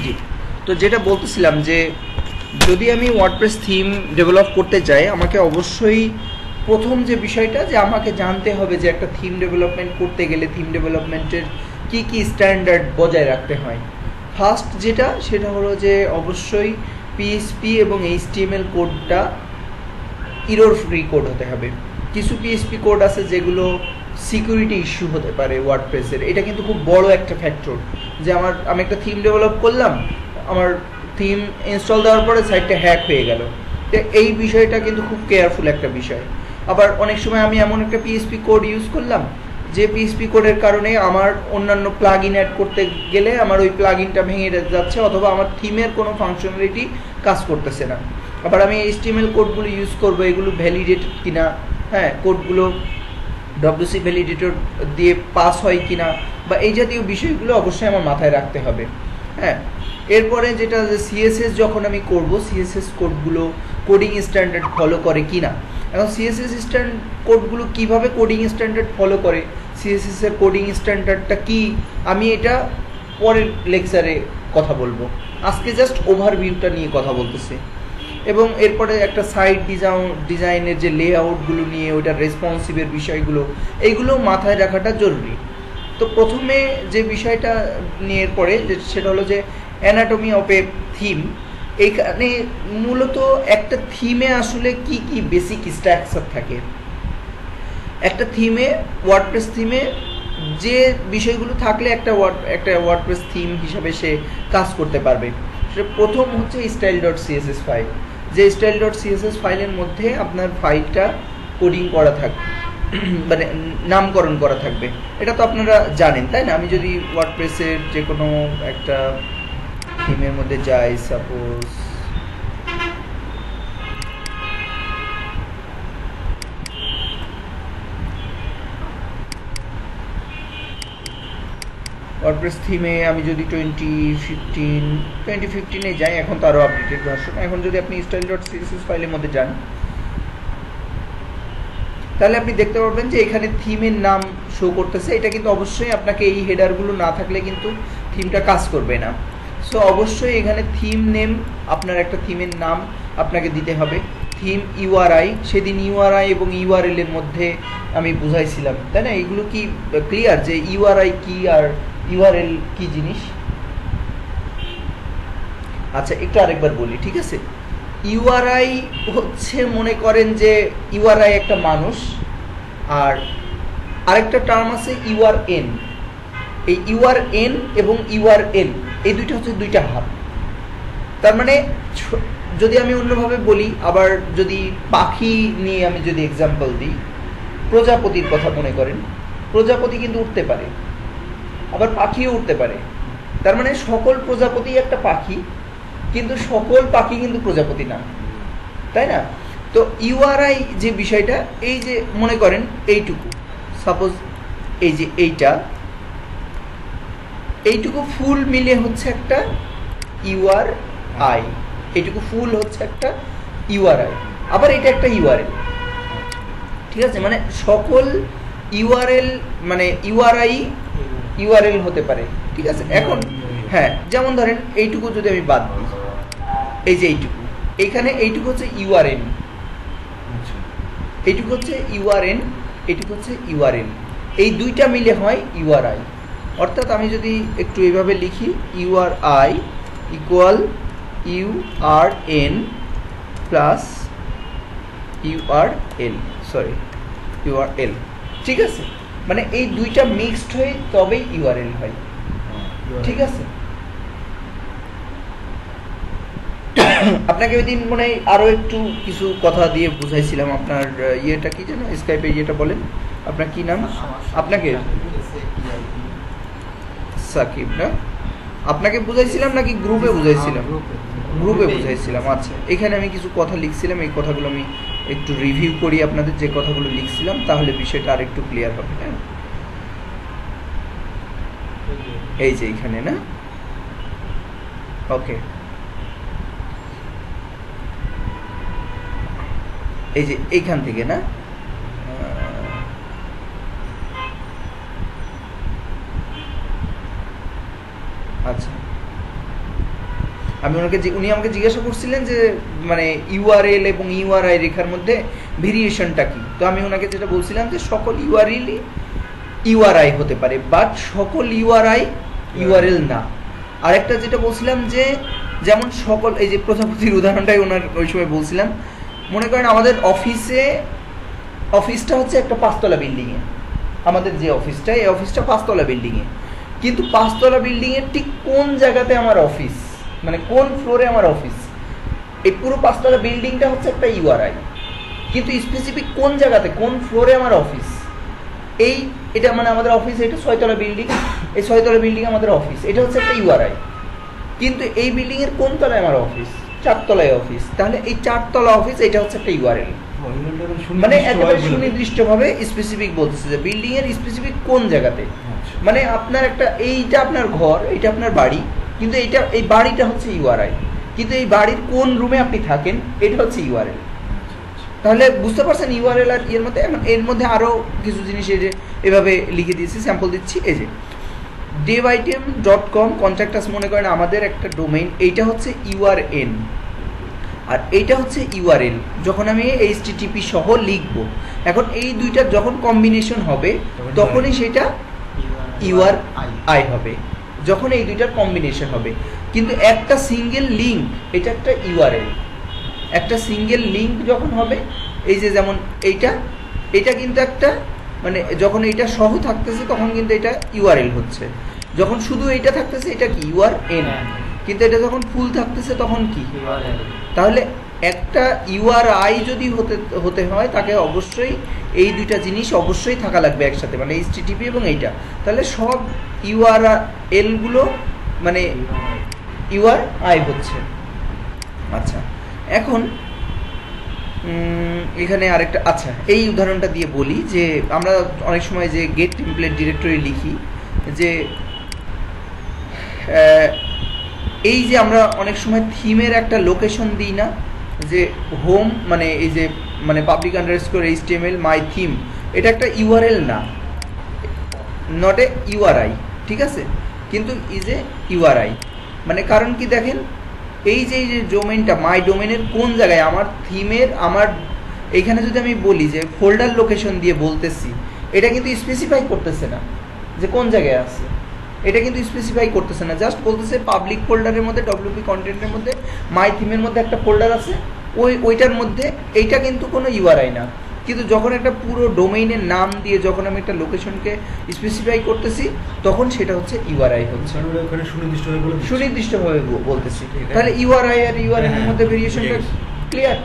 জি, তো যেটা বলতেছিলাম যে যদি আমি ওয়ার্ডপ্রেস থিম ডেভেলপ করতে চাই, আমাকে অবশ্যই প্রথম যে বিষয়টা যে আমাকে জানতে হবে যে একটা থিম ডেভেলপমেন্ট করতে গেলে থিম ডেভেলপমেন্টের কি কি স্ট্যান্ডার্ড বজায় রাখতে হয়। ফার্স্ট যেটা সেটা হলো যে অবশ্যই পিএইচপি এবং এইচটিএমএল কোডটা ইরর ফ্রি কোড হতে হবে। কিছু পিএইচপি কোড আছে যেগুলো সিকিউরিটি ইস্যু হতে পারে ওয়ার্ডপ্রেসের, এটা কিন্তু খুব বড় একটা ফ্যাক্টর। যে আমি একটা থিম ডেভেলপ করলাম, আমার থিম ইনস্টল দেওয়ার পরে সাইটটা হ্যাক হয়ে গেল, তো এই বিষয়টা কিন্তু খুব কেয়ারফুল একটা বিষয়। আবার অনেক সময় আমি এমন একটা পিএইচপি কোড ইউজ করলাম যে পিএইচপি কোডের কারণে আমার অন্যান্য প্লাগ ইন অ্যাড করতে গেলে আমার ওই প্লাগ ইনটা ভেঙে যাচ্ছে, অথবা আমার থিমের কোনো ফাংশনালিটি কাজ করতেছে না। আবার আমি এইচটিএমএল কোডগুলো ইউজ করব, এগুলো ভ্যালিডেটেড কিনা, হ্যাঁ কোডগুলো ডব্লিউসি ভ্যালিডেটর দিয়ে পাস হয় কিনা, বা এই জাতীয় বিষয়গুলো অবশ্যই আমার মাথায় রাখতে হবে। হ্যাঁ, এরপরে যেটা সিএসএস যখন আমি করব, সিএসএস কোডগুলো কোডিং স্ট্যান্ডার্ড ফলো করে কিনা। এখন সিএসএস কোডগুলো কিভাবে কোডিং স্ট্যান্ডার্ড ফলো করে, সিএসএস এর কোডিং স্ট্যান্ডার্ডটা কি, আমি এটা পরের লেকচারে কথা বলবো। আজকে জাস্ট ওভারভিউটা নিয়ে কথা বলতেছি। এবং এরপরে একটা সাইট ডিজাইনের যে লেআউটগুলো নিয়ে ওইটার রেসপন্সিভের বিষয়গুলো, এইগুলো মাথায় রাখাটা জরুরি। তো প্রথমে যে বিষয়টা নিয়ে পরে সেটা হলো যে অ্যানাটমি অফ এ থিম। এইখানে মূলত একটা থিমে আসলে কি কি বেসিক স্ট্রাকচার থাকে, একটা থিমে ওয়ার্ডপ্রেস থিমে যে বিষয়গুলো থাকলে একটা ওয়ার্ডপ্রেস থিম হিসাবে সে কাজ করতে পারবে। সেটা প্রথম হচ্ছে style.css ফাইল, যে style.css ফাইলের মধ্যে আপনার ফাইলটা কোডিং করা থাকবে, মানে নামকরণ করা থাকবে। এটা তো আপনারা জানেন, তাই না? আমি যদি ওয়ার্ডপ্রেসের যে কোনো একটা থিমের মধ্যে যাই, সাপোজ ওয়ার্ডপ্রেস থিমে আমি যদি 2015-এ যাই, এখন তো আরও আপডেটেড ভার্সন, এখন যদি আপনি style.css ফাইলের মধ্যে যান, তাহলে আপনি দেখতে পারবেন যে এখানে থিমের নাম শো করতেছে। এটা কিন্তু অবশ্যই আপনাকে এই হেডারগুলো না থাকলে কিন্তু থিমটা কাজ করবে না। সো অবশ্যই এখানে থিম নেম, আপনার একটা থিমের নাম আপনাকে দিতে হবে। থিম ইউআরআই, সেদিন ইউআরআই এবং ইউআরএল এর মধ্যে আমি বুঝাইছিলাম, তাই না? এগুলো কি ক্লিয়ার যে ইউআরআই কি আর ইউআরএল কি জিনিস? আচ্ছা, একটু আরেকবার বলি, ঠিক আছে? ইউআরআই হচ্ছে, মনে করেন যে ইউআরআই একটা মানুষ, আর আরেকটা টার্ম আছে ইউআরএন। এই ইউআরএন এবং ইউআরএল এই দুইটা হচ্ছে দুইটা হাত। তার মানে যদি আমি অন্যভাবে বলি, আবার যদি পাখি নিয়ে আমি যদি এক্সাম্পল দিই, প্রজাপতির কথা মনে করেন, প্রজাপতি কিন্তু উঠতে পারে, আবার পাখিও উঠতে পারে। তার মানে সকল প্রজাপতি একটা পাখি, কিন্তু সকল পাখি কিন্তু প্রজাপতি না, তাই না? তো ইউআরআই যে বিষয়টা, এই যে মনে করেন এইটুকু, সাপোজ এই যে এইটুকু ফুল মিলে হচ্ছে একটা ইউআরআই, এইটুকু ফুল হচ্ছে একটা ইউআরআই, আবার এটা একটা ইউআরএল, ঠিক আছে? মানে সকল ইউআরএল মানে ইউআরএল হতে পারে, ঠিক আছে? এখন হ্যাঁ, যেমন ধরেন এইটুকু যদি আমি বাদ দিই, এই যে এইখানে এইটুকু হচ্ছে ইউআরএন, এইটুকু হচ্ছে ইউআরএন, এইটুকু হচ্ছে ইউআরএল, এই দুইটা মিলে হয় ইউআরআই। অর্থাৎ আমি যদি একটু এইভাবে লিখি, URI equal URN plus URL, ঠিক আছে? মানে এই দুইটা মিক্সড হয়ে তবেই ইউআরএল হয়, ঠিক আছে? আপনাকে ওই দিন মনে হয় আরো একটু কিছু কথা দিয়ে বুঝাইছিলাম। আপনার ইয়েটা কি যেন, স্কাইপে ইয়েটা বলেন, আপনার কি নাম? আপনাকে সাকিব না? আপনাকে বুঝাইছিলাম নাকি গ্রুপে বুঝাইছিলাম? গ্রুপে বুঝাইছিলাম। আচ্ছা, এখানে আমি কিছু কথা লিখছিলাম, এই কথাগুলো আমি একটু রিভিউ করি আপনাদের, যে কথাগুলো লিখছিলাম, তাহলে বিষয়টা আর একটু ক্লিয়ার হবে। হ্যাঁ, এই যে এইখানে না, ওকে, এই যে এইখান থেকে না, আচ্ছা আমি উনি আমাকে জিজ্ঞাসা করছিলেন যে মানে ইউআরএল এবং ইউআরআই রেখার মধ্যে ভেরিয়েশনটা কি। তো আমি ওনাকে যেটা বলছিলাম যে সকল ইউআরএল ইউআরআই হতে পারে, বাট সকল ইউআরআই ইউআরএল না। আরেকটা যেটা বলছিলাম যে যেমন সকল, এই যে প্রজাপতির উদাহরণটাই ওনার ওই সময় বলছিলাম, মনে করেন আমাদের অফিসটা হচ্ছে একটা 5 তলা বিল্ডিংয়ে, আমাদের যে অফিসটা, এই অফিসটা 5 তলা বিল্ডিংয়ে, কিন্তু 5 তলা বিল্ডিংয়ের ঠিক কোন জায়গাতে আমার অফিস, মানে কোন ফ্লোরে আমার অফিস, এই পুরো 5 তলা বিল্ডিংটা হচ্ছে একটা ইউআরআই, কিন্তু স্পেসিফিক কোন জায়গাতে কোন ফ্লোরে আমার অফিস, এটা মানে আমাদের অফিস, এটা 6 তলা বিল্ডিং, এই 6 তলা বিল্ডিং আমাদের অফিস, এটা হচ্ছে একটা ইউআরআই। কিন্তু এই বিল্ডিং এর কোন তলায় আমার অফিস, 4 তলায় অফিস, তাহলে এই 4 তলা অফিস এটা হচ্ছে একটা ইউআরএল। মানে একেবারে সুনির্দিষ্টভাবে স্পেসিফিক বলতেছে যে বিল্ডিং এর স্পেসিফিক কোন জায়গাতে, মানে আপনার একটা, এইটা আপনার ঘর, এটা আপনার বাড়ি, কিন্তু এই বাড়িটা হচ্ছে ইউআরআই, কিন্তু এই বাড়ির কোন রুমে আপনি থাকেন এটা হচ্ছে ইউআরএল। তাহলে বুঝতে পারছেন ইউআরএল আর এর মধ্যে। এর মধ্যে আরো কিছু জিনিস এই যে এভাবে লিখে দিয়েছি, স্যাম্পল দিচ্ছি। এই যে devitem.com কন্ট্রাক্টাস, মনে করেন আমাদের একটা ডোমেইন, এইটা হচ্ছে ইউআরএন আর এইটা হচ্ছে ইউআরএল। যখন আমি HTTP সহ লিখব, এখন এই দুইটার যখন কম্বিনেশন হবে তখনই সেটা ইউআরআই হবে, যখন এই দুইটার কম্বিনেশন হবে। কিন্তু একটা সিঙ্গেল লিঙ্ক, এটা একটা ইউআরএল, একটা সিঙ্গেল লিঙ্ক যখন হবে, এই যে যেমন এইটা কিন্তু একটা, মানে যখন এইটা সহ থাকতেছে তখন কিন্তু এটা ইউআরএল হচ্ছে, যখন শুধু এইটা থাকতেছে এটা কি ইউআরএন, কিন্তু এটা যখন ফুল থাকতেছে তখন কি। তাহলে একটা ইউআরআই যদি হতে হয় তাকে অবশ্যই এই দুইটা জিনিস অবশ্যই থাকা লাগবে একসাথে, মানে HTTP এবং এইটা, তাহলে সব ইউআরএল গুলো মানে ইউআরআই হচ্ছে। আচ্ছা, এখন এখানে আরেকটা, আচ্ছা এই উদাহরণটা দিয়ে বলি যে আমরা অনেক সময় যে গেট টেমপ্লেট ডিরেক্টরি লিখি, যে এই যে আমরা অনেক সময় থিমের একটা লোকেশন দিই না, যে হোম, মানে এই যে মানে public_html মাই থিম, এটা একটা ইউআরএল না, নট এ ইউআরআই, ঠিক আছে, কিন্তু ইজ এ ইউআরআই। মানে কারণ কি দেখেন, এই যে ডোমেইনটা, মাই ডোমেইনের কোন জায়গায় আমার থিমের, আমার এইখানে যদি আমি বলি যে ফোল্ডার লোকেশন দিয়ে বলতেছি, এটা কিন্তু স্পেসিফাই করতেছে না যে কোন জায়গায় আছে, এটা কিন্তু স্পেসিফাই করতেছে না, জাস্ট বলতেছে পাবলিক ফোল্ডারের মধ্যে, WP কন্টেন্টের মধ্যে মাই থিমের মধ্যে একটা ফোল্ডার আছে, ওইটার মধ্যে, এইটা কিন্তু কোনো ইউআরআই না। কিন্তু যখন একটা পুরো ডোমেইনের নাম দিয়ে যখন আমি একটা লোকেশনকে স্পেসিফাই করতেছি তখন সেটা হচ্ছে ইউআরআই হচ্ছে, সুনির্দিষ্টভাবে বলতেছি। তাহলে ইউআরআই আর ইউআরএন এর মধ্যে ভেরিয়েশনটা ক্লিয়ার।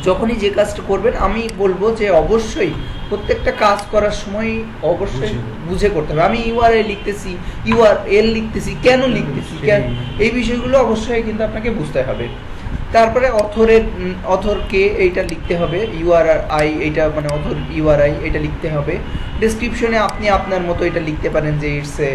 যখনই যে কাজটা করবেন আমি বলবো যে অবশ্যই প্রত্যেকটা কাজ করার সময় অবশ্যই বুঝে করতে হবে। আমি ইউআরআই লিখতেছি, ইউআরএল লিখতেছি, কেন লিখতেছি, এই বিষয়গুলো অবশ্যই কিন্তু আপনাকে বুঝতে হবে। তারপরে অথরকে এইটা লিখতে হবে, ইউআরআই এইটা মানে অথর ইউআরআই এটা লিখতে হবে। ডেসক্রিপশনে আপনি আপনার মতো এটা লিখতে পারেন যে it's a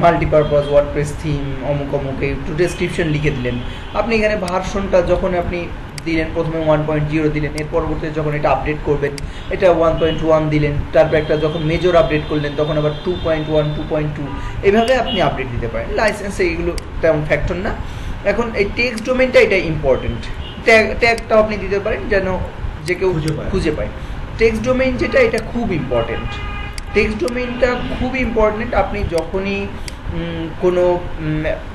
multipurpose WordPress theme, অমুক অমুক, একটু ডেসক্রিপশন লিখে দিলেন। আপনি এখানে ভার্সনটা যখন আপনি দিলেন, প্রথমে 1.0 দিলেন, এর পরবর্তীতে যখন এটা আপডেট করবেন এটা 1.1 দিলেন, তারপর একটা যখন মেজর আপডেট করলেন তখন আবার 2.1, 2.2, এভাবে আপনি আপডেট দিতে পারেন। লাইসেন্সে এগুলো তেমন ফ্যাক্টর না। এখন এই টেক্সট ডোমেইনটা এটা ইম্পর্টেন্ট, ট্যাগটাও আপনি দিতে পারেন যেন যে কেউ খুঁজে পায়। টেক্সট ডোমেইন যেটা, এটা খুব ইম্পর্টেন্ট, টেক্সট ডোমেইনটা খুব ইম্পর্টেন্ট। আপনি যখনই কোনো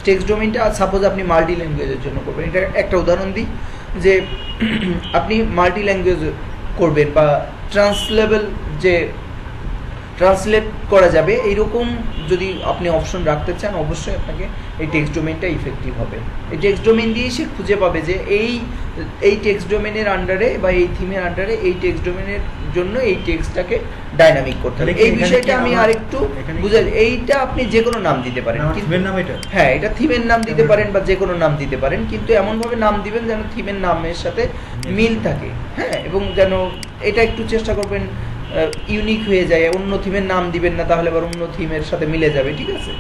টেক্সট ডোমেইনটা, সাপোজ আপনি মাল্টি ল্যাঙ্গুয়েজের জন্য করবেন, এটা একটা উদাহরণ দিই, যে আপনি মাল্টি ল্যাঙ্গুয়েজ করবেন বা ট্রান্সলেবল, যে ট্রান্সলেট করা যাবে এইরকম যদি আপনি অপশন রাখতে চান, অবশ্যই আপনাকে এই টেক্সট ডোমেইনটা ইফেক্টিভ হবে। এই টেক্সট ডোমেইন দিয়েই সে খুঁজে পাবে যে এই টেক্সট ডোমেইনের আন্ডারে বা এই থিমের আন্ডারে এই টেক্সট ডোমেইনের জন্য এই টেক্সটটাকে ডাইনামিক করতে হবে। এই বিষয়টা আমি আরেকটু বুঝাই। এইটা আপনি যে কোনো নাম দিতে পারেন, হ্যাঁ এটা থিমের নাম দিতে পারেন বা যে কোনো নাম দিতে পারেন, কিন্তু এমনভাবে নাম দিবেন যেন থিমের নামের সাথে মিল থাকে, হ্যাঁ, এবং যেন এটা একটু চেষ্টা করবেন ইউনিক হয়ে যায়। অন্য থিমের নাম দিবেন না, তাহলে আবার অন্য থিমের সাথে মিলে যাবে, ঠিক আছে।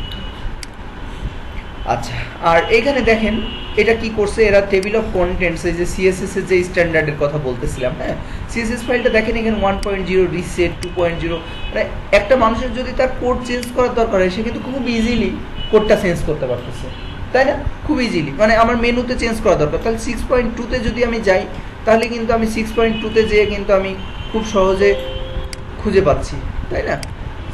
আচ্ছা, আর এখানে দেখেন এটা কি করছে, এরা টেবিল অফ কন্টেন্টস, এই যে সিএসএস এর যে স্ট্যান্ডার্ডের কথা বলতেছিলাম, হ্যাঁ, সিএসএস ফাইলটা দেখেন এখানে 1.0 রিসেট, 2.0, মানে একটা মানুষের যদি তার কোড চেঞ্জ করার দরকার হয় সে কিন্তু খুব ইজিলি কোডটা চেঞ্জ করতে পারতেছে, তাই না? খুব ইজিলি, মানে আমার মেনুতে চেঞ্জ করা দরকার। তাহলে 6.2-তে যদি আমি যাই তাহলে কিন্তু আমি 6.2-তে যেয়ে কিন্তু আমি খুব সহজে খুঁজে পাচ্ছি, তাই না?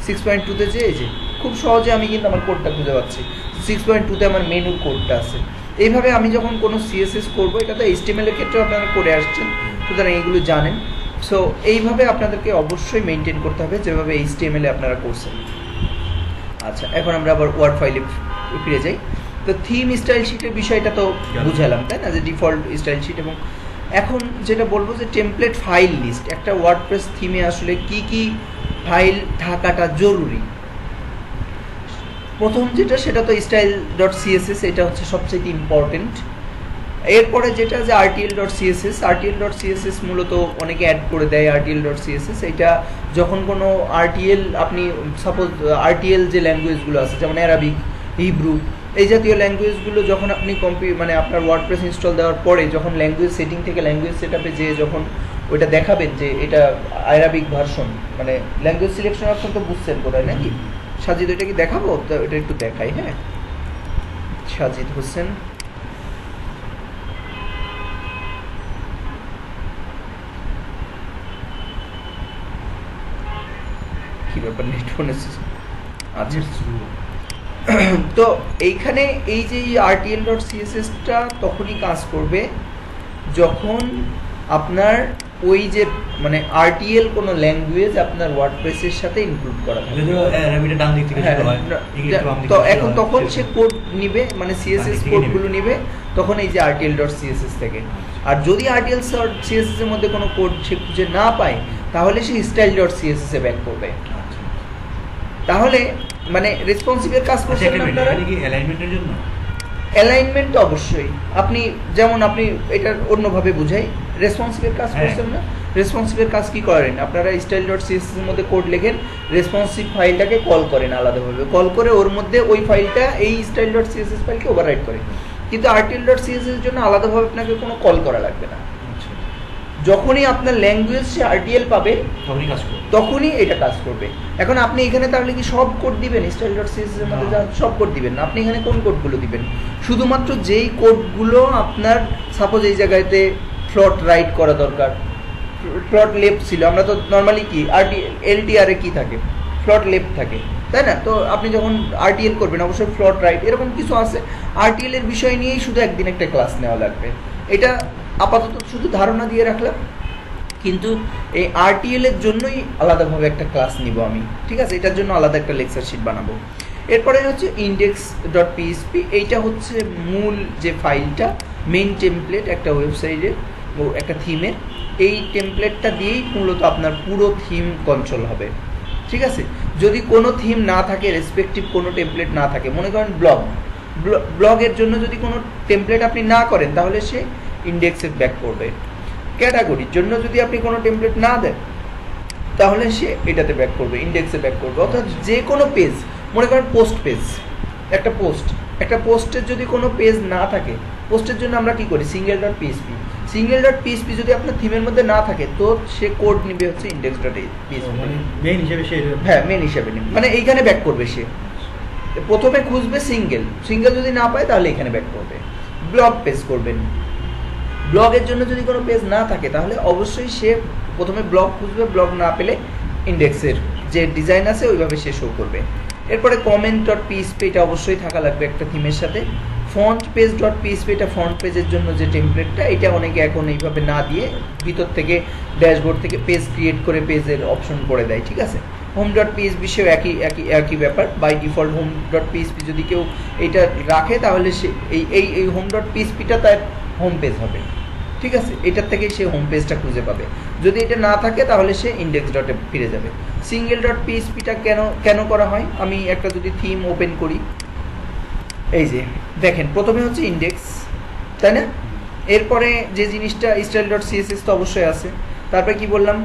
6.2-তে যেয়ে যে খুব সহজে আমি কিন্তু আমার কোডটা খুঁজে পাচ্ছি। 6.2-তে আমার মেনুর কোডটা আছে। এইভাবে আমি যখন কোনো সিএসএস করবো, এটা তো HTML এর ক্ষেত্রেও আপনারা করে আসছেন, সুতরাং এইগুলো জানেন। সো এইভাবে আপনাদেরকে অবশ্যই মেনটেন করতে হবে যেভাবে HTML এ আপনারা করছেন। আচ্ছা, এখন আমরা আবার ওয়ার্ড ফাইলে ফিরে যাই। তো থিম স্টাইল শিটের বিষয়টা তো বুঝালাম, তাই না, যে ডিফল্ট স্টাইল শিট। এবং এখন যেটা বলবো যে টেমপ্লেট ফাইল লিস্ট, একটা ওয়ার্ডপ্রেস থিমে আসলে কি কি ফাইল থাকাটা জরুরি। প্রথম যেটা সেটা তো style.css, এটা হচ্ছে সবচেয়ে ইম্পর্টেন্ট। এরপরে যেটা যে rtl.css মূলত অনেকে অ্যাড করে দেয় rtl.css। এটা যখন কোনো RTL, আপনি সাপোজ RTL যে ল্যাঙ্গুয়েজগুলো আছে যেমন অ্যারাবিক, হিব্রু, এই জাতীয় ল্যাঙ্গুয়েজগুলো যখন আপনি মানে আপনার ওয়ার্ডপ্রেস ইনস্টল দেওয়ার পরে যখন ল্যাঙ্গুয়েজ সেটিং থেকে ল্যাঙ্গুয়েজ সেটআপে যেয়ে যখন ওইটা দেখাবেন যে এটা আরবিক ভার্সন, মানে ল্যাঙ্গুয়েজ সিলেকশন অপশন তো বুঝছেন কোথায় নাকি? সাজিদ, এটা কি দেখাবো? তো এটা একটু দেখাই। হ্যাঁ, সাজিদ হোসেন, কি ব্যাপার নেট ফোনে? আচ্ছা, তো এইখানে এই যে rtl.css-টা তখনই কাজ করবে যখন আপনার ওই যে মানে RTL কোনো ল্যাঙ্গুয়েজ আপনার ওয়ার্ডপ্রেসের সাথে ইনক্লুড করা থাকে। তো এখন তখন সে কোড নিবে, মানে CSS কোডগুলো নিবে তখন এই যে rtl.css থেকে। আর যদি rtl.css এর মধ্যে কোনো কোড সে খুঁজে না পায় তাহলে সে style.css এ ব্যাক করবে। তাহলে মানে রেসপন্সিভের কাজ করছেন আপনারা কি অ্যালাইনমেন্টের জন্য? অ্যালাইনমেন্ট অবশ্যই, আপনি যেমন আপনি এটার অন্যভাবে বুঝাই, রেসপন্সিভের কাজ করছেন না? রেসপন্সিভের কাজ কি করেন আপনারা? style.css এর মধ্যে কোড লেখেন, রেসপন্সিভ ফাইলটাকে কল করেন আলাদাভাবে, কল করে ওর মধ্যে ওই ফাইলটা এই style.css ফাইলকে ওভাররাইট করে। কিন্তু rtl.css এর জন্য আলাদাভাবে আপনাকে কোনো কল করা লাগবে না। যখনই আপনার ল্যাঙ্গুয়েজ সে RTL পাবে তখনই এটা কাজ করবে। এখন আপনি এখানে তাহলে কি সব কোড দিবেন style.css এর মধ্যে? সব কোড দিবেন না। আপনি এখানে কোন কোডগুলো দিবেন? শুধুমাত্র যেই কোডগুলো আপনার সাপোজ এই জায়গাতে ফ্লট রাইট করা দরকার, ফ্লট লেফট ছিল, আমরা তো নর্মালি কি LTR এ কি থাকে? ফ্লট লেফট থাকে, তাই না? তো আপনি যখন RTL করবেন অবশ্যই ফ্লট রাইট, এরকম কিছু আছে। RTL এর বিষয় নিয়েই শুধু একদিন একটা ক্লাস নেওয়া লাগবে। এটা আপাতত শুধু ধারণা দিয়ে রাখলাম, কিন্তু এই RTL এর জন্যই আলাদাভাবে একটা ক্লাস নিব আমি, ঠিক আছে? এটার জন্য আলাদা একটা লেকচার শিট বানাবো। এরপরে হচ্ছে index.php, এইটা হচ্ছে মূল যে ফাইলটা, মেইন টেমপ্লেট একটা ওয়েবসাইটের, একটা থিমের। এই টেমপ্লেটটা দিয়েই মূলত আপনার পুরো থিম কন্ট্রোল হবে, ঠিক আছে? যদি কোনো থিম না থাকে, রেসপেক্টিভ কোনো টেমপ্লেট না থাকে, মনে করেন ব্লগের জন্য যদি কোনো টেমপ্লেট আপনি না করেন তাহলে সে ইন্ডেক্সে ব্যাক করবে। ক্যাটাগরির জন্য যদি আপনি কোনো টেমপ্লেট না দেন তাহলে সে এটাতে ব্যাক করবে, ইন্ডেক্সে ব্যাক করবে। অর্থাৎ যে কোনো পেজ, মনে করেন পোস্ট পেজ, একটা পোস্টের যদি কোনো পেজ না থাকে, পোস্টের জন্য আমরা কি করি? single.php যদি আপনার থিমের মধ্যে না থাকে তো সে কোড নিবে হচ্ছে index.php, মেইন হিসেবে সে, হ্যাঁ মেইন হিসেবে নিবে, মানে এইখানে ব্যাক করবে। সে প্রথমে খুঁজবে সিঙ্গেল যদি না পায় তাহলে এখানে ব্যাক করবে। ব্লগ পেজ করবেন, ব্লগের জন্য যদি কোনো পেজ না থাকে তাহলে অবশ্যই সে প্রথমে ব্লগ খুঁজবে, ব্লগ না পেলে ইন্ডেক্সের যে ডিজাইন আছে ওইভাবে সে শো করবে। এরপরে comment.php, এটা অবশ্যই থাকা লাগবে একটা থিমের সাথে। fontpage.php, এটা ফন্ট পেজের জন্য যে টেমপ্লেটটা, এটা অনেকে এখন এইভাবে না দিয়ে ভিতর থেকে ড্যাশবোর্ড থেকে পেজ ক্রিয়েট করে পেজের অপশন করে দেয়, ঠিক আছে? home.php সেও একই ব্যাপার। বাই ডিফল্ট home.php যদি কেউ এইটা রাখে তাহলে সে এই home.php-টা তার হোম পেজ হবে, ঠিক আছে? এটার থেকেই সে হোম পেজটা খুঁজে পাবে। যদি এটা না থাকে তাহলে সে index.এ ফিরে যাবে। single.php-টা কেন করা হয়? আমি একটা যদি থিম ওপেন করি, এই যে দেখেন প্রথমে হচ্ছে ইন্ডেক্স, তাই না? এরপরে যে জিনিসটা style.css তো অবশ্যই আছে। তারপরে কি বললাম?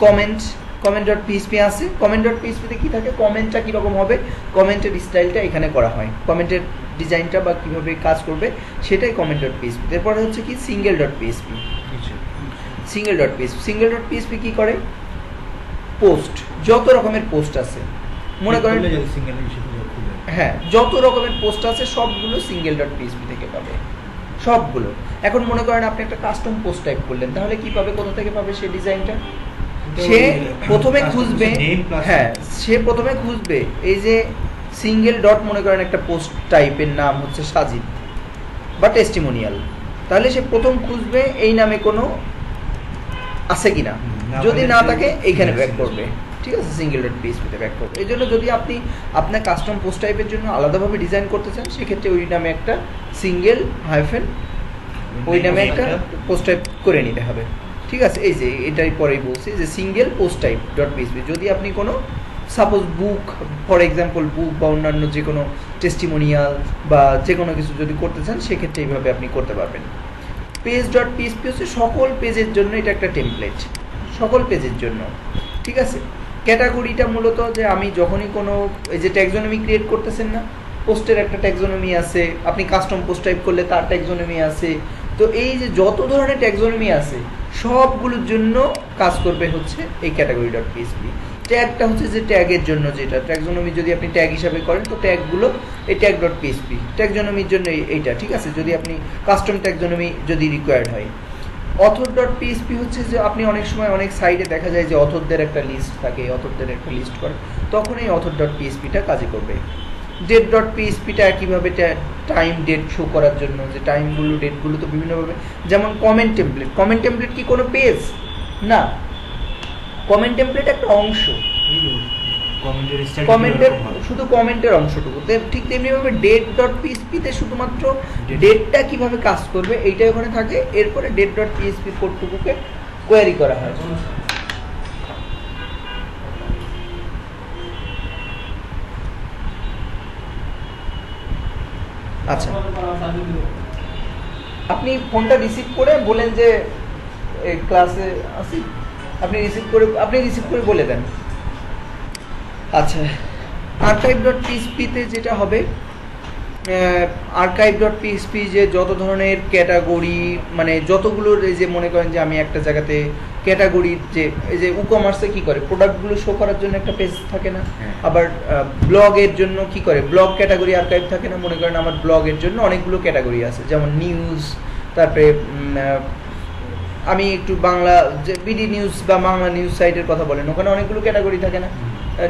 comment.php আছে। comment.php-তে কি থাকে? কমেন্টটা কীরকম হবে, কমেন্টের স্টাইলটা এখানে করা হয়, কমেন্টের ডিজাইনটা বা কীভাবে কাজ করবে সেটাই comment.php। এরপরে হচ্ছে কি single.php। single.php কি করে? পোস্ট, যত রকমের পোস্ট আছে মনে করেন, হ্যাঁ, যত রকমের পোস্ট আছে সবগুলো সিঙ্গেল ডট পিএইচপি থেকে পাবে, সবগুলো। এখন মনে করেন আপনি একটা কাস্টম পোস্ট টাইপ করলেন, তাহলে কি পাবে, কোথা থেকে পাবে সে ডিজাইনটা? সে প্রথমে খুঁজবে, হ্যাঁ সে প্রথমে খুঁজবে এই যে সিঙ্গেল ডট, মনে করেন একটা পোস্ট টাইপের নাম হচ্ছে সাজিদ বা টেস্টিমোনিয়াল, তাহলে সে প্রথম খুঁজবে এই নামে কোনো আছে কিনা, যদি না থাকে এইখানে ব্যাক করবে, ঠিক আছে, সিঙ্গেল ডট পিএইচপিতে ব্যাক করবে। এই জন্য যদি আপনি আপনার কাস্টম পোস্ট টাইপের জন্য আলাদাভাবে ডিজাইন করতে চান, সেক্ষেত্রে ওই নামে একটা সিঙ্গেল হাইফেন ওই নামে একটা পোস্ট টাইপ করে নিতে হবে, ঠিক আছে। এই যে এটাই পরেই বলছি যে single post type dot PHP, যদি আপনি কোনো সাপোজ বুক, ফর এক্সাম্পল বুক বা অন্যান্য যে কোনো টেস্টিমোনিয়াল বা যে কোনো কিছু যদি করতে চান, সেক্ষেত্রে এইভাবে আপনি করতে পারবেন। পেজ ডট পিএইচপি হচ্ছে সকল পেজের জন্য, এটা একটা টেমপ্লেট সকল পেজের জন্য, ঠিক আছে। ক্যাটাগরিটা মূলত যে আমি যখনই কোনো এই যে ট্যাক্সোনমি ক্রিয়েট করতেছেন না, পোস্টের একটা ট্যাক্সোনমি আছে, আপনি কাস্টম পোস্ট টাইপ করলে তার ট্যাক্সোনমি আছে, তো এই যে যত ধরনের ট্যাক্সোনমি আছে সবগুলোর জন্য কাজ করবে হচ্ছে এই ক্যাটাগরি ডট পিএইচপি। ট্যাগটা হচ্ছে যে ট্যাগের জন্য, যেটা ট্যাক্সোনমি যদি আপনি ট্যাগ হিসাবে করেন, তো ট্যাগগুলো এই ট্যাগ ডট পিএইচপি, ট্যাক্সোনমির জন্য এইটা, ঠিক আছে, যদি আপনি কাস্টম ট্যাক্সোনমি যদি রিকোয়ার্ড হয়। অথর ডট পিএইচপি হচ্ছে যে আপনি অনেক সময় অনেক সাইটে দেখা যায় যে অথরদের একটা লিস্ট থাকে, অথরদের একটা লিস্ট করে, তখন এই অথর ডট পিএইচপিটা কাজে করবে। ডেট ডট পিএইচপিটা একইভাবে টাইম ডেট শো করার জন্য, যে টাইমগুলো ডেটগুলো তো বিভিন্নভাবে, যেমন কমেন্ট টেমপ্লেট, কমেন্ট টেমপ্লেট কি কোনো পেজ না, কমেন্ট টেমপ্লেট একটা অংশ, কমেন্টের শুধু কমেন্টের অংশটুকু, ঠিক তেমনিভাবে ডেট ডট পিএইচপিতে শুধুমাত্র ডেটটা কিভাবে কাজ করবে এইটাই ওখানে থাকে, এরপরে ডেট ডট পিএইচপি কোডটুকুকে কোয়েরি করা হয়। আচ্ছা, আপনি ফোনটা রিসিভ করে বলেন যে ক্লাসে আসি, আপনি রিসিভ করে বলে দেন। আচ্ছা, আর্কাইভ ডট পিএইচপিতে যেটা হবে, আর্কাইভ ডট পিএইচপি যে যত ধরনের ক্যাটাগরি, মানে যতগুলোর এই যে মনে করেন যে আমি একটা জায়গাতে ক্যাটাগরির যে এই যে ই-কমার্সে কী করে প্রোডাক্টগুলো শো করার জন্য একটা পেজ থাকে না, আবার ব্লগের জন্য কি করে ব্লগ ক্যাটাগরি আর্কাইভ থাকে না, মনে করেন আমার ব্লগের জন্য অনেকগুলো ক্যাটাগরি আছে, যেমন নিউজ, তারপরে আমি একটু বাংলা যে বিডি নিউজ বা বাংলা নিউজ সাইটের কথা বলেন, ওখানে অনেকগুলো ক্যাটাগরি থাকে না,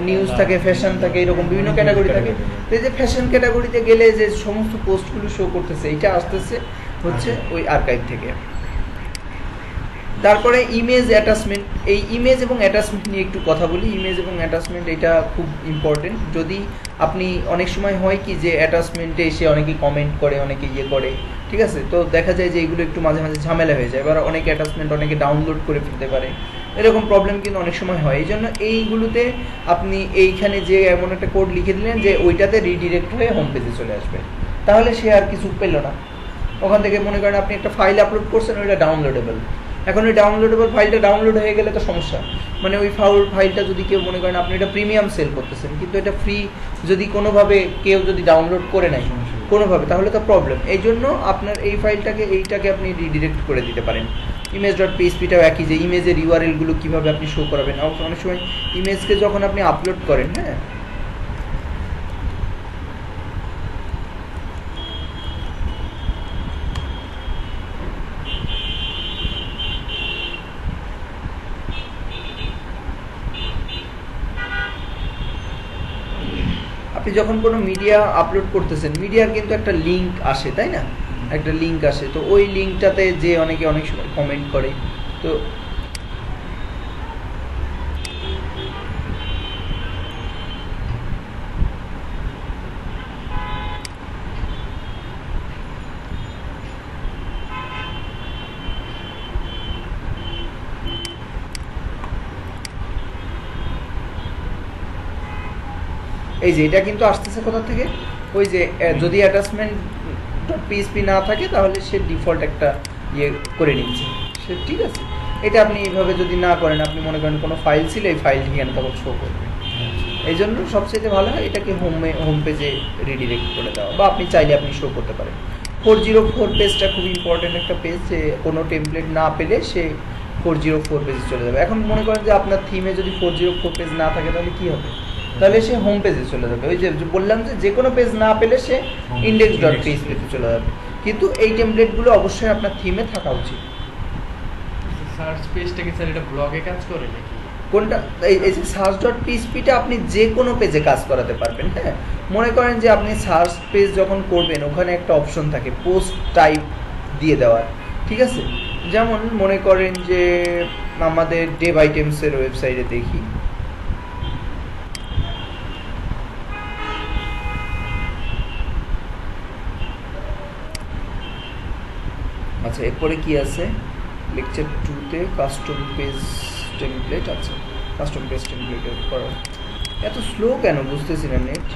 নিউজ থাকে, ফ্যাশন থাকে, এরকম বিভিন্ন ক্যাটাগরি থাকে। তো এই যে ফ্যাশন ক্যাটাগরিতে গেলে যে সমস্ত পোস্টগুলো শো করতেছে, এটা আসতেছে হচ্ছে ওই আর্কাইভ থেকে। তারপরে ইমেজ অ্যাটাচমেন্ট, এই ইমেজ এবং অ্যাটাচমেন্ট নিয়ে একটু কথা বলি। ইমেজ এবং অ্যাটাচমেন্ট এটা খুব ইম্পর্টেন্ট। যদি আপনি অনেক সময় হয় কি যে অ্যাটাচমেন্টে এসে অনেকে কমেন্ট করে, অনেকে ইয়ে করে, ঠিক আছে, তো দেখা যায় যে এগুলো একটু মাঝে মাঝে ঝামেলা হয়ে যায়, এবার অনেকে অ্যাটাচমেন্ট অনেকে ডাউনলোড করে ফেলতে পারে, এরকম প্রবলেম কিন্তু অনেক সময় হয়। এই জন্য এইগুলোতে আপনি এইখানে যে এমন একটা কোড লিখে দিলেন যে ওইটাতে রিডিরেক্ট হয়ে হোম পেজে চলে আসবে, তাহলে সে আর কিছু পেল না। ওখান থেকে মনে করেন আপনি একটা ফাইল আপলোড করছেন, ওইটা ডাউনলোডেবল, এখন ওই ডাউনলোডেবল ফাইলটা ডাউনলোড হয়ে গেলে তো সমস্যা, মানে ওই ফাইলটা যদি কেউ মনে করেন আপনি এটা প্রিমিয়াম সেল করতেছেন, কিন্তু এটা ফ্রি যদি কোনোভাবে কেউ যদি ডাউনলোড করে নেয় কোনোভাবে, তাহলে তো প্রবলেম। এই জন্য আপনার এই এইটাকে আপনি রিডিরেক্ট করে দিতে পারেন। ইমেজ ডট পিএইচপিটাও একই, যে ইমেজের ইউআরএলগুলো কীভাবে আপনি শো করাবেন। অনেক সময় ইমেজকে যখন আপনি আপলোড করেন, হ্যাঁ, আপনি যখন কোনো মিডিয়া আপলোড করতেছেন, মিডিয়ার কিন্তু একটা লিঙ্ক আসে, তাই না, একটা লিঙ্ক আসে, তো ওই লিঙ্কটাতে যে অনেকে অনেক সময় কমেন্ট করে, তো এই যে এটা কিন্তু আসতেছে কোথা থেকে, ওই যে যদি অ্যাটাচমেন্ট ডট পিএইচপি না থাকে তাহলে সে ডিফল্ট একটা ইয়ে করে নিচ্ছে সে, ঠিক আছে। এটা আপনি এইভাবে যদি না করেন, আপনি মনে করেন কোনো ফাইল ছিল, এই ফাইলটি এখানে তখন শো করবে। এই জন্য সবচেয়ে ভালো হয় এটাকে হোম পেজে রিডিরেক্ট করে দেওয়া, বা আপনি চাইলে আপনি শো করতে পারেন। 404 পেজটা খুব ইম্পর্টেন্ট একটা পেজ, যে কোনো টেমপ্লেট না পেলে সে 404 পেজে চলে যাবে। এখন মনে করেন যে আপনার থিমে যদি 404 পেজ না থাকে, তাহলে কী হবে, তাহলে সে হোম পেজে চলে যাবে। ওই যে বললাম যে কোনো পেজ না পেলে সে index.php তে চলে যাবে। কিন্তু এই টেমপ্লেটগুলো অবশ্যই আপনার থিমে থাকা উচিত। সার্চ পেজটা কি স্যার এটা ব্লগে কাজ করে নাকি? কোনটা? এই যে search.php-টা আপনি যে কোনো পেজে কাজ করাতে পারবেন। হ্যাঁ, মনে করেন যে আপনি সার্চ পেজ যখন করবেন ওখানে একটা অপশন থাকে পোস্ট টাইপ দিয়ে দেওয়ার, ঠিক আছে? যেমন মনে করেন যে আমাদের ডেভ আইটেমসের ওয়েবসাইটে দেখি, আচ্ছা এরপরে কি আছে লেকচার 2-তে কাস্টম পেজ টেমপ্লেট আছে। কাস্টম পেজ টেমপ্লেটের করা এত স্লো কেন বুঝতেছি না। নেট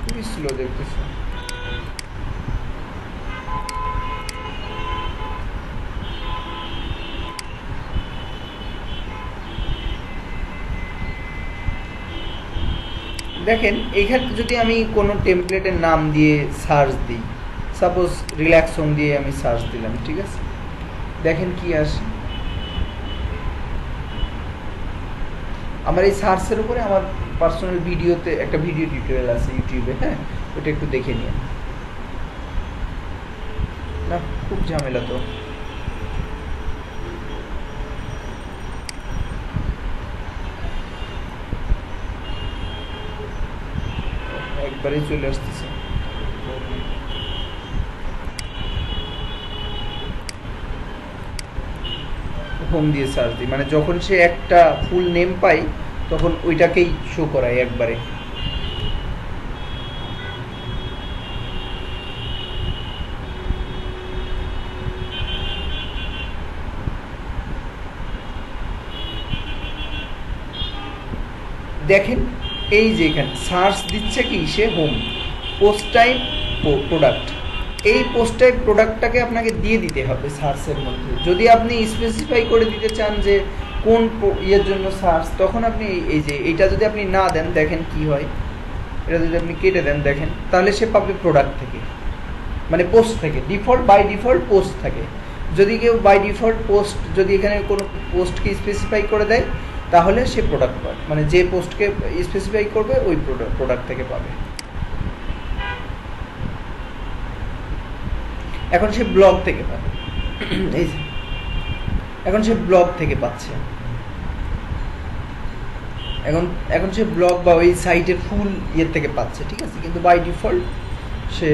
খুবই স্লো দেখতেছি। দেখেন এইখানে যদি আমি কোনো টেমপ্লেটের নাম দিয়ে সার্চ দিই, সাপোজ রিল্যাক্স হোম দিয়ে আমি সার্চ দিলাম, ঠিক আছে? দেখেন কি আসে। আমার এই সার্চের উপরে আমার পার্সোনাল ভিডিওতে একটা ভিডিও টিউটোরিয়াল আছে ইউটিউবে, হ্যাঁ ওটা একটু দেখে নিন না, খুব ঝামেলা তো। একবারেই চলে আসতেছে। হোম দিয়ে সার্চ দিই, মানে যখন সে একটা ফুল নেম পাই তখন ওইটাকেই শো করায় একবারে। দেখেন এই যে এখানে সার্চ দিচ্ছে কি সে হোম, পোস্ট টাইপ প্রোডাক্ট, এই পোস্ট টাইপ প্রোডাক্টটাকে আপনাকে দিয়ে দিতে হবে সার্চের মধ্যে। যদি আপনি স্পেসিফাই করে দিতে চান যে কোন ইয়ের জন্য সার্চ, তখন আপনি এই যে এইটা যদি আপনি না দেন, দেখেন কি হয়, এটা যদি আপনি কেটে দেন দেখেন, তাহলে সে পাবে প্রোডাক্ট থেকে, মানে পোস্ট থেকে। ডিফল্ট বাই ডিফল্ট পোস্ট থাকে। যদি কেউ বাই ডিফল্ট পোস্ট, যদি এখানে কোনো পোস্টকে স্পেসিফাই করে দেয় তাহলে সে প্রোডাক্ট পাবে, মানে যে পোস্টকে স্পেসিফাই করবে ওই প্রোডাক্ট থেকে পাবে। এখন সে ব্লগ থেকে পাবে, এই যে এখন সে ব্লগ থেকে পাচ্ছে। এখন সে ব্লগ বা ওই সাইটের ফুল ইয়ের থেকে পাচ্ছে, ঠিক আছে? কিন্তু বাই ডিফল্ট সে,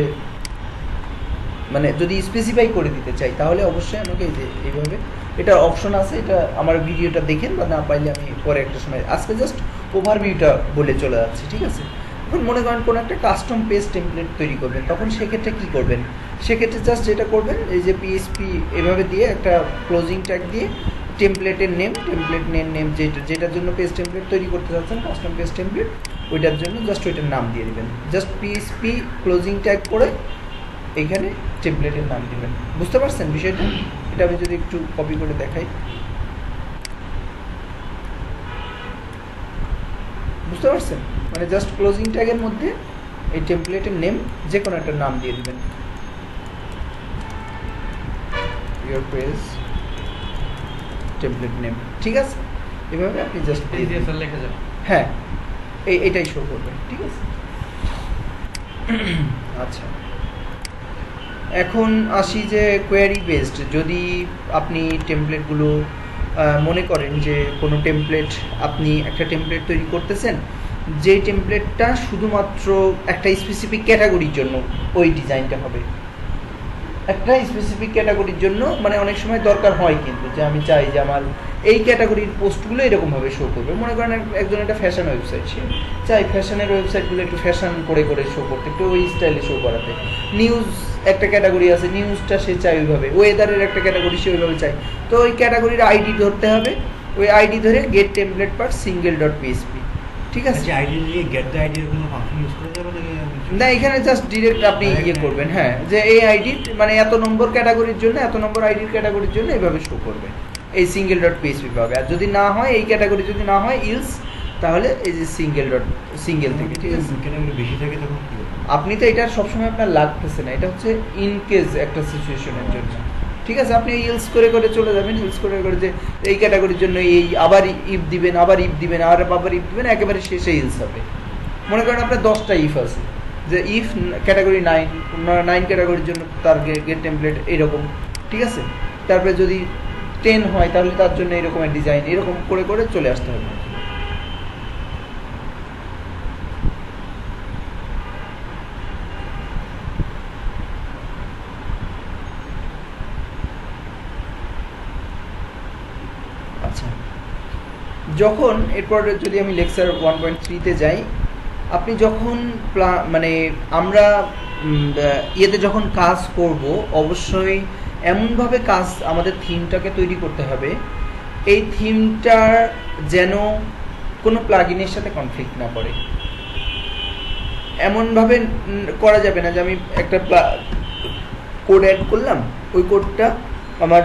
মানে যদি স্পেসিফাই করে দিতে চাই তাহলে অবশ্যই আমাকে এই যে এইভাবে এটা অপশন আছে, এটা আমার ভিডিওটা দেখেন, বা না পাইলে আমি পরে একটা সময়, আজকে জাস্ট ওভারভিউটা বলে চলে যাচ্ছি, ঠিক আছে? এখন মনে করেন কোনো একটা কাস্টম পেজ টেমপ্লেট তৈরি করবেন, তখন সেক্ষেত্রে কী করবেন? সেক্ষেত্রে জাস্ট যেটা করবেন, এই যে পিএসপি এভাবে দিয়ে একটা ক্লোজিং ট্যাগ দিয়ে টেমপ্লেটের নেম, টেমপ্লেট নেম যেটার জন্য পেজ টেমপ্লেট তৈরি করতে চাচ্ছেন, কাস্টম পেজ টেমপ্লেট, ওইটার জন্য জাস্ট ওইটার নাম দিয়ে দিবেন। জাস্ট পিএসপি ক্লোজিং ট্যাগ করে এইখানে টেমপ্লেটের নাম দিবেন। বুঝতে পারছেন বিষয়টা? এটা আমি যদি একটু কপি করে দেখাই, বুঝতে পারছেন? মানে জাস্ট ক্লোজিং ট্যাগের মধ্যে এই টেমপ্লেটের নেম যে কোনো একটা নাম দিয়ে দিবেন, ইওর পেজ টেমপ্লেট নেম, ঠিক আছে? এভাবে আপনি জাস্ট লেখা যাবে, হ্যাঁ এইটাই শো করবে, ঠিক আছে? আচ্ছা, এখন আসি যে কোয়েরি বেসড। যদি আপনি টেমপ্লেটগুলো মনে করেন যে কোনো টেমপ্লেট, আপনি একটা টেমপ্লেট তৈরি করতেছেন, যে টেমপ্লেটটা শুধুমাত্র একটা স্পেসিফিক ক্যাটাগরির জন্য ওই ডিজাইনটা হবে, একটা স্পেসিফিক ক্যাটাগরির জন্য, মানে অনেক সময় দরকার হয় কিন্তু যে আমি চাই যে আমার এই ক্যাটাগরির পোস্টগুলো এরকমভাবে শো করবে। মনে করেন একজন একটা ফ্যাশন ওয়েবসাইট, সে চাই ফ্যাশনের ওয়েবসাইটগুলো একটু ফ্যাশন করে শো করতে, একটু ওই স্টাইলে শো করাতে। নিউজ একটা ক্যাটাগরি আছে, নিউজটা সে চাই ওইভাবে। ওয়েদারের একটা ক্যাটাগরি সে ওইভাবে চাই। তো ওই ক্যাটাগরির আইডি ধরতে হবে, ওই আইডি ধরে গেট টেমপ্লেট পার single.php, ঠিক আছে? আইডি দিয়ে গেট দ্য আইডি এর কোনো ফাংশন ইউজ করা যাবে না, এখানে জাস্ট ডিরেক্ট আপনি ইয়ে করবেন, হ্যাঁ, যে এই আইডি মানে এত নম্বর ক্যাটাগরির জন্য, এত নম্বর আইডির ক্যাটাগরির জন্য এভাবে শো করবে, এই single.php পাবে। আর যদি না হয়, এই ক্যাটাগরি যদি না হয় ইলস, তাহলে এই যে সিঙ্গেল থেকে, ঠিক আছে? ক্যাটাগরি বেশি থাকে তখন কি হবে? আপনি তো এটা সবসময় আপনার লাগতেছে না, এটা হচ্ছে ইন কেস একটা সিচুয়েশনের জন্য, ঠিক আছে? আপনি ইলস করে করে চলে যাবেন, ইলস করে করে যে এই ক্যাটাগরির জন্য এই আবার ইফ দিবেন, আবার ইফ দিবেন, আর আবার ইফ দিবেন, একেবারে শেষে ইলস হবে। মনে করেন আপনার 10টা ইফ আছে, যে ইফ ক্যাটাগরি 9 ক্যাটাগরির জন্য তার গেট টেমপ্লেট এইরকম, ঠিক আছে? তারপরে যদি 10 হয় তাহলে তার জন্য এরকমের ডিজাইন, এরকম করে করে চলে আসতে হবে। আচ্ছা, যখন এরপর যদি আমি লেকচার 1.3-তে যাই, আপনি যখন মানে আমরা ইয়েতে যখন কাজ করব, অবশ্যই এমনভাবে কাজ আমাদের থিমটাকে তৈরি করতে হবে, এই থিমটার যেন কোনো প্লাগইনের সাথে কনফ্লিক্ট না করে। এমনভাবে করা যাবে না যে আমি একটা কোড অ্যাড করলাম, ওই কোডটা আমার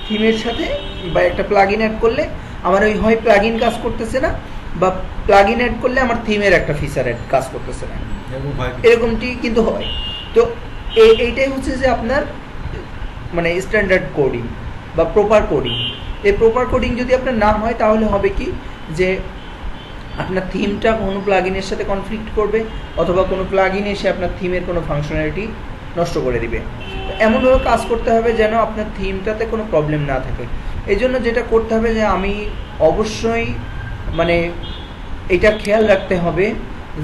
থিমের সাথে, বা একটা প্লাগইন অ্যাড করলে আমার ওই হয় প্লাগইন কাজ করতেছে না, বা প্লাগইন অ্যাড করলে আমার থিমের একটা ফিচার অ্যাড কাজ করতেছে না, এরকমটি কিন্তু হয়। তো এইটাই হচ্ছে যে আপনার মানে স্ট্যান্ডার্ড কোডিং বা প্রপার কোডিং। এই প্রপার কোডিং যদি আপনার না হয় তাহলে হবে কি, যে আপনার থিমটা কোনো প্লাগইনের সাথে কনফ্লিক্ট করবে, অথবা কোনো প্লাগইন এসে আপনার থিমের কোনো ফাংশনালিটি নষ্ট করে দিবে। এমনভাবে কাজ করতে হবে যেন আপনার থিমটাতে কোনো প্রবলেম না থাকে। এই জন্য যেটা করতে হবে, যে আমি অবশ্যই মানে এটা খেয়াল রাখতে হবে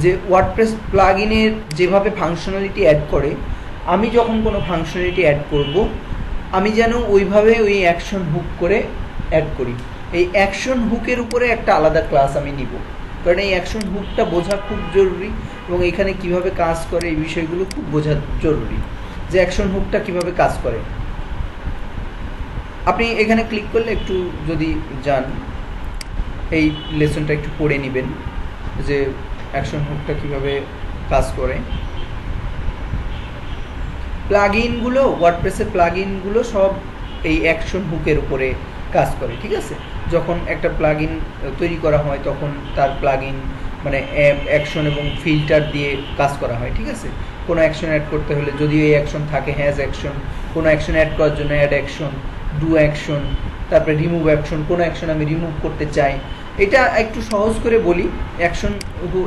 যে ওয়ার্ডপ্রেস প্লাগইনের যেভাবে ফাংশনালিটি অ্যাড করে, আমি যখন কোনো ফাংশনালিটি অ্যাড করব, আমি যেন ওইভাবে ওই অ্যাকশন হুক করে অ্যাড করি। এই অ্যাকশন হুকের উপরে একটা আলাদা ক্লাস আমি নিব, কারণ এই অ্যাকশন হুকটা বোঝা খুব জরুরি, এবং এখানে কিভাবে কাজ করে এই বিষয়গুলো খুব বোঝা জরুরি, যে অ্যাকশন হুকটা কিভাবে কাজ করে। আপনি এখানে ক্লিক করলে একটু যদি যান, এই লেসনটা একটু পড়ে নেবেন যে অ্যাকশন হুকটা কিভাবে কাজ করে। প্লাগইনগুলো, ওয়ার্ডপ্রেসের প্লাগইনগুলো সব এই অ্যাকশন হুকের উপরে কাজ করে, ঠিক আছে? যখন একটা প্লাগইন তৈরি করা হয় তখন তার প্লাগইন মানে অ্যাকশন এবং ফিল্টার দিয়ে কাজ করা হয়, ঠিক আছে? কোনো অ্যাকশন অ্যাড করতে হলে যদি এই অ্যাকশন থাকে, হ্যাজ অ্যাকশন, কোনো অ্যাকশন অ্যাড করার জন্য অ্যাড অ্যাকশন, ডু অ্যাকশন, তারপরে রিমুভ অ্যাকশন, কোনো অ্যাকশন আমি রিমুভ করতে চাই। এটা একটু সহজ করে বলি,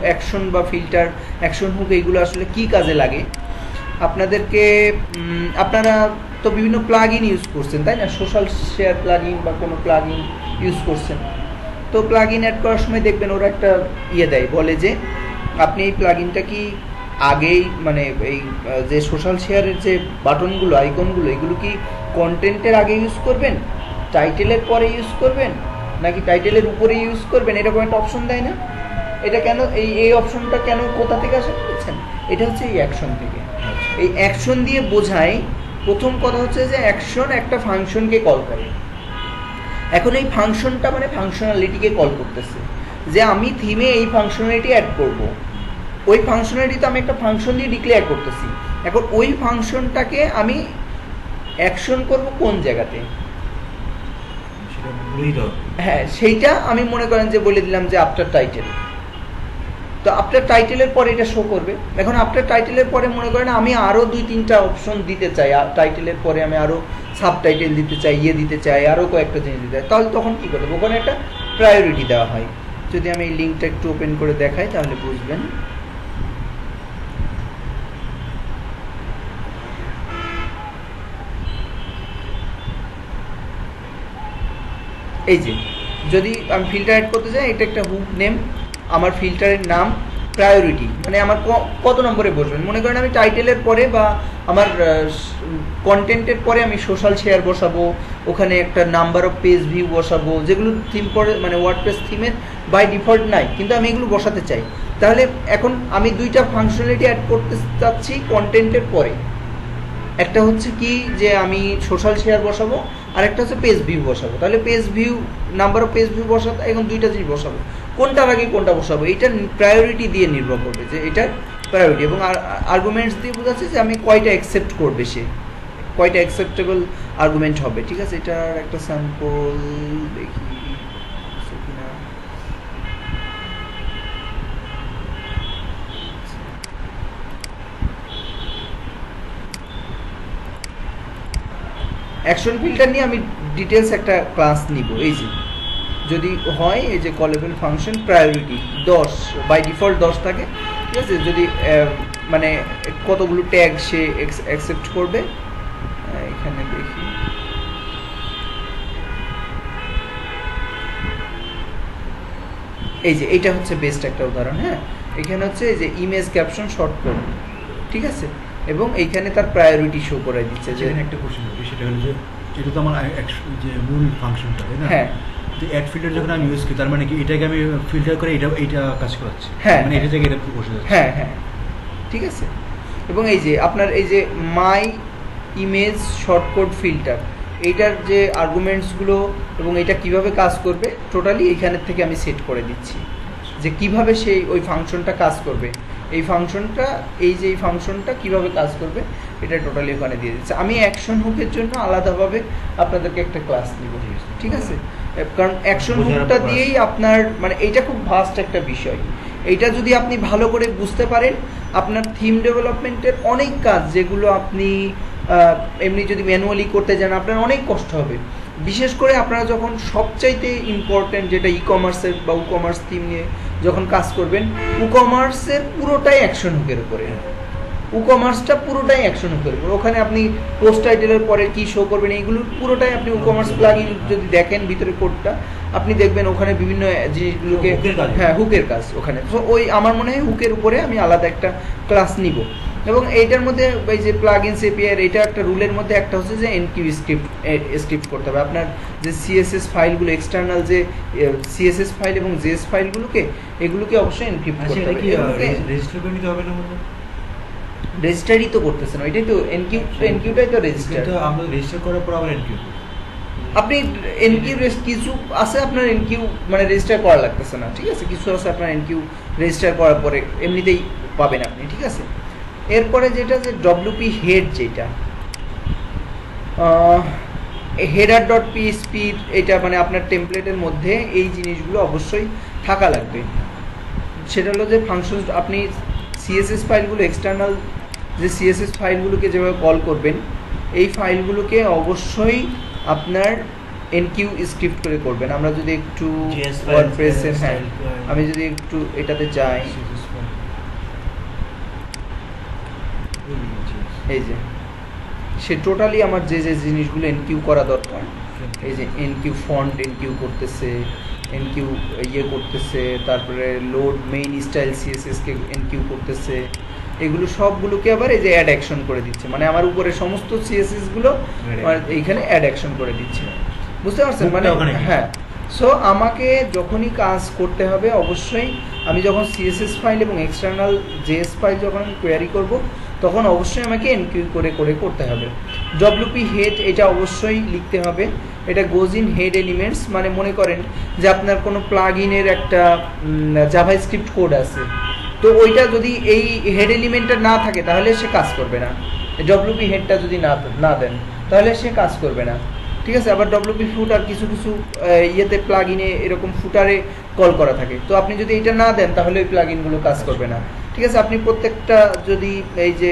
অ্যাকশন বা ফিল্টার, অ্যাকশন হুক, এইগুলো আসলে কি কাজে লাগে আপনাদেরকে। আপনারা তো বিভিন্ন প্লাগইন ইউজ করছেন, তাই না? সোশ্যাল শেয়ার প্লাগইন বা কোনো প্লাগইন ইউজ করছেন, তো প্লাগইন অ্যাড করার সময় দেখবেন ওরা একটা ইয়ে দেয়, বলে যে আপনি এই প্লাগইনটা কি আগেই মানে এই যে সোশ্যাল শেয়ারের যে বাটনগুলো, আইকনগুলো, এগুলো কি কন্টেন্টের আগে ইউজ করবেন, টাইটেলের পরে ইউজ করবেন, নাকি টাইটেলের উপরে ইউজ করবেন, এরকম একটা অপশন দেয় না? এটা কেন, এই অপশনটা কেন, কোথা থেকে আসে বুঝছেন? এটা হচ্ছে এই অ্যাকশন থেকে। এই অ্যাকশন দিয়ে বোঝায়, প্রথম কথা হচ্ছে যে অ্যাকশন একটা ফাংশনকে কল করে। এখন এই ফাংশনটা মানে ফাংশনালিটিকে কল করতেছে, যে আমি থিমে এই ফাংশনালিটি অ্যাড করব, ওই ফাংশনালিটি তো আমি একটা ফাংশন দিয়ে ডিক্লেয়ার করতেছি। এখন ওই ফাংশনটাকে আমি অ্যাকশন করব কোন জায়গাতে, হ্যাঁ সেইটা আমি মনে করেন যে বলে দিলাম যে আফটার টাইটেল। তো আফটার টাইটেলের পরে এটা শো করবে। এখন আফটার টাইটেলের পরে মনে করেন আমি আরও 2-3টা অপশন দিতে চাই, টাইটেলের পরে আমি আরও সাব টাইটেল দিতে চাই, ইয়ে দিতে চাই, আরও কয়েকটা জিনিস দিতে চাই, তাহলে তখন কী করবো, ওখানে একটা প্রায়োরিটি দেওয়া হয়। যদি আমি এই লিঙ্কটা একটু ওপেন করে দেখাই তাহলে বুঝবেন। এই যে যদি আমি ফিল্টার অ্যাড করতে চাই, এটা একটা হুক নেম, আমার ফিল্টারের নাম প্রায়োরিটি, মানে আমার কত নম্বরে বসবেন। মনে করেন আমি টাইটেলের পরে বা আমার কন্টেন্টের পরে আমি সোশ্যাল শেয়ার বসাবো, ওখানে একটা নাম্বার অফ পেজ ভিউ বসাবো, যেগুলো থিম পরে মানে ওয়ার্ডপ্রেস থিমের বাই ডিফল্ট নাই, কিন্তু আমি এগুলো বসাতে চাই। তাহলে এখন আমি 2টা ফাংশনালিটি অ্যাড করতে চাচ্ছি কন্টেন্টের পরে। একটা হচ্ছে কি যে আমি সোশ্যাল শেয়ার বসাবো, আর একটা হচ্ছে পেজ ভিউ বসাবো। তাহলে page view, number of page view বসাতে এখন 2টা জিনিস বসাবো, কোনটার আগে কোনটা বসাবো এটা প্রায়োরিটি দিয়ে নির্ভর করবে, যে এটার প্রায়োরিটি, এবং আর্গুমেন্টস দিয়ে বোঝাচ্ছে যে আমি কয়টা অ্যাকসেপ্ট করবে, সে কয়টা অ্যাকসেপ্টেবল আর্গুমেন্ট হবে। ঠিক আছে, এটার একটা স্যাম্পল দেখি কিনা। অ্যাকশন ফিল্টার নিয়ে আমি ডিটেলস একটা ক্লাস নিব। এই যে যদি হয় এই যে কলেবল ফাংশন প্রায়োরিটি 10 বাই ডিফল্ট 10 থাকে, ঠিক আছে। যদি মানে কতগুলো ট্যাগ সে অ্যাকসেপ্ট করবে, এখানে দেখি এই যে এইটা হচ্ছে বেস্ট একটা উদাহরণ। হ্যাঁ, এখানে হচ্ছে এই যে ইমেজ ক্যাপশন শর্ট কোড, ঠিক আছে, এবং এইখানে তার প্রায়োরিটি শো করে দিচ্ছে। যে একটা কোশ্চেন হবে, সেটা হলো যে এটা তো আমার যে মূল ফাংশনটা, তাই না? হ্যাঁ, তো অ্যাড ফিল্টার যখন আমি ইউজ করি, তার মানে কি এটাকে আমি ফিল্টার করে এইটা কাজ করাচ্ছি? হ্যাঁ, মানে এটা জায়গায় এটা বসে যাচ্ছে। হ্যাঁ হ্যাঁ, ঠিক আছে। এবং এই যে আপনার এই যে মাই ইমেজ শর্ট কোড ফিল্টার, এইটার যে আর্গুমেন্টসগুলো এবং এটা কিভাবে কাজ করবে টোটালি এইখানের থেকে আমি সেট করে দিচ্ছি, যে কিভাবে সেই ওই ফাংশনটা কাজ করবে। এই ফাংশনটা এই ফাংশনটা কিভাবে কাজ করবে এটা টোটালি ওখানে দিয়ে দিচ্ছে। আমি অ্যাকশন হুকের জন্য আলাদাভাবে আপনাদেরকে একটা ক্লাস নিব, ঠিক আছে। কারণ অ্যাকশন হুকটা দিয়েই আপনার মানে এইটা খুব ভাস্ট একটা বিষয়। এইটা যদি আপনি ভালো করে বুঝতে পারেন, আপনার থিম ডেভেলপমেন্টের অনেক কাজ যেগুলো আপনি এমনি যদি ম্যানুয়ালি করতে যান আপনার অনেক কষ্ট হবে। বিশেষ করে আপনারা যখন সবচাইতে ইম্পর্টেন্ট যেটা ই কমার্সের বা কমার্স থিম নিয়ে যখন কাজ করবেন, কমার্সের পুরোটাই অ্যাকশন হুকের উপরে, কমার্সটা পুরোটাই অ্যাকশন হুকের উপরে। ওখানে আপনি পোস্ট টাইটেলের পরে কি শো করবেন এইগুলো পুরোটাই আপনি কমার্স প্লাগইন যদি দেখেন ভিতরে কোডটা, আপনি দেখবেন ওখানে বিভিন্ন জিনিসগুলোকে, হ্যাঁ হুকের কাজ ওখানে। তো ওই আমার মনে হয় হুকের উপরে আমি আলাদা একটা ক্লাস নিব। এবং এইটার মধ্যে এই যে প্লাগইনস এপিআই, এটা একটা রুলের মধ্যে একটা হচ্ছে যে এনকিউ স্ক্রিপ্ট করতে হবে। আপনার যে সিএসএস ফাইলগুলো, এক্সটার্নাল যে সিএসএস ফাইল এবং জেএস ফাইলগুলোকে, এগুলোকে অবশ্যই এনক্রিপ্ট করতে হবে। রেজিস্টার করে নিতে হবে না? মানে রেজিস্টারই তো করতেছেন, ওইটাই তো এনকিউটাই তো রেজিস্টার। তো আমরা রেজিস্টার করার পর আবার এনকিউ আপনি এনকিউ কিছু আছে আপনার এনকিউ মানে রেজিস্টার করা লাগতেছে না, ঠিক আছে। কিছু আছে আপনার এনকিউ রেজিস্টার করার পরে এমনিতেই পাবেন আপনি, ঠিক আছে। এরপরে যেটা যে ডব্লিউপি হেড, যেটা হেডার ডট পিএসপি, এটা মানে আপনার টেমপ্লেটের মধ্যে এই জিনিসগুলো অবশ্যই থাকা লাগবে। সেটা হলো যে ফাংশন, আপনি সিএসএস ফাইলগুলো, এক্সটার্নাল যে সিএসএস ফাইলগুলোকে যেভাবে কল করবেন, এই ফাইলগুলোকে অবশ্যই আপনার এনকিউ স্ক্রিপ্ট করে করবেন। আমরা যদি একটু ওয়ার্ডপ্রেসের, হ্যাঁ আমি যদি একটু এটাতে যাই, এই যে সে টোটালি আমার যে যে জিনিসগুলো এনকিউ করা দরকার, এই যে এনকিউ ফন্ট এনকিউ করতেছে, এনকিউ করতেছে, তারপরে লোড মেইন স্টাইল সিএসএসকে এনকিউ করতেছে, এগুলো সবগুলোকে আবার এই যে অ্যাড অ্যাকশন করে দিচ্ছে। মানে আমার উপরে সমস্ত সিএসএসগুলো এইখানে অ্যাড অ্যাকশন করে দিচ্ছে, বুঝতে পারছেন? মানে হ্যাঁ। সো আমাকে যখনই কাজ করতে হবে অবশ্যই আমি যখন সিএসএস ফাইল এবং এক্সটার্নাল জেএস ফাইল যখন আমি কোয়ারি করব, তখন অবশ্যই আমাকে এনকিউ করে করতে হবে। ডব্লিউপি হেড এটা অবশ্যই লিখতে হবে। এটা গোজ ইন হেড এলিমেন্টস, মানে মনে করেন যে আপনার কোনো প্লাগইনের একটা জাভাস্ক্রিপ্ট কোড আছে, তো ওইটা যদি এই হেড এলিমেন্টটা না থাকে তাহলে সে কাজ করবে না। ডব্লিউপি হেডটা যদি না দেন তাহলে সে কাজ করবে না, ঠিক আছে। আবার ডব্লিউপি ফুটার কিছু ইয়েতে প্লাগইনে এরকম ফুটারে কল করা থাকে, তো আপনি যদি এটা না দেন তাহলে ওই প্লাগইনগুলো কাজ করবে না, ঠিক আছে। আপনি প্রত্যেকটা যদি এই যে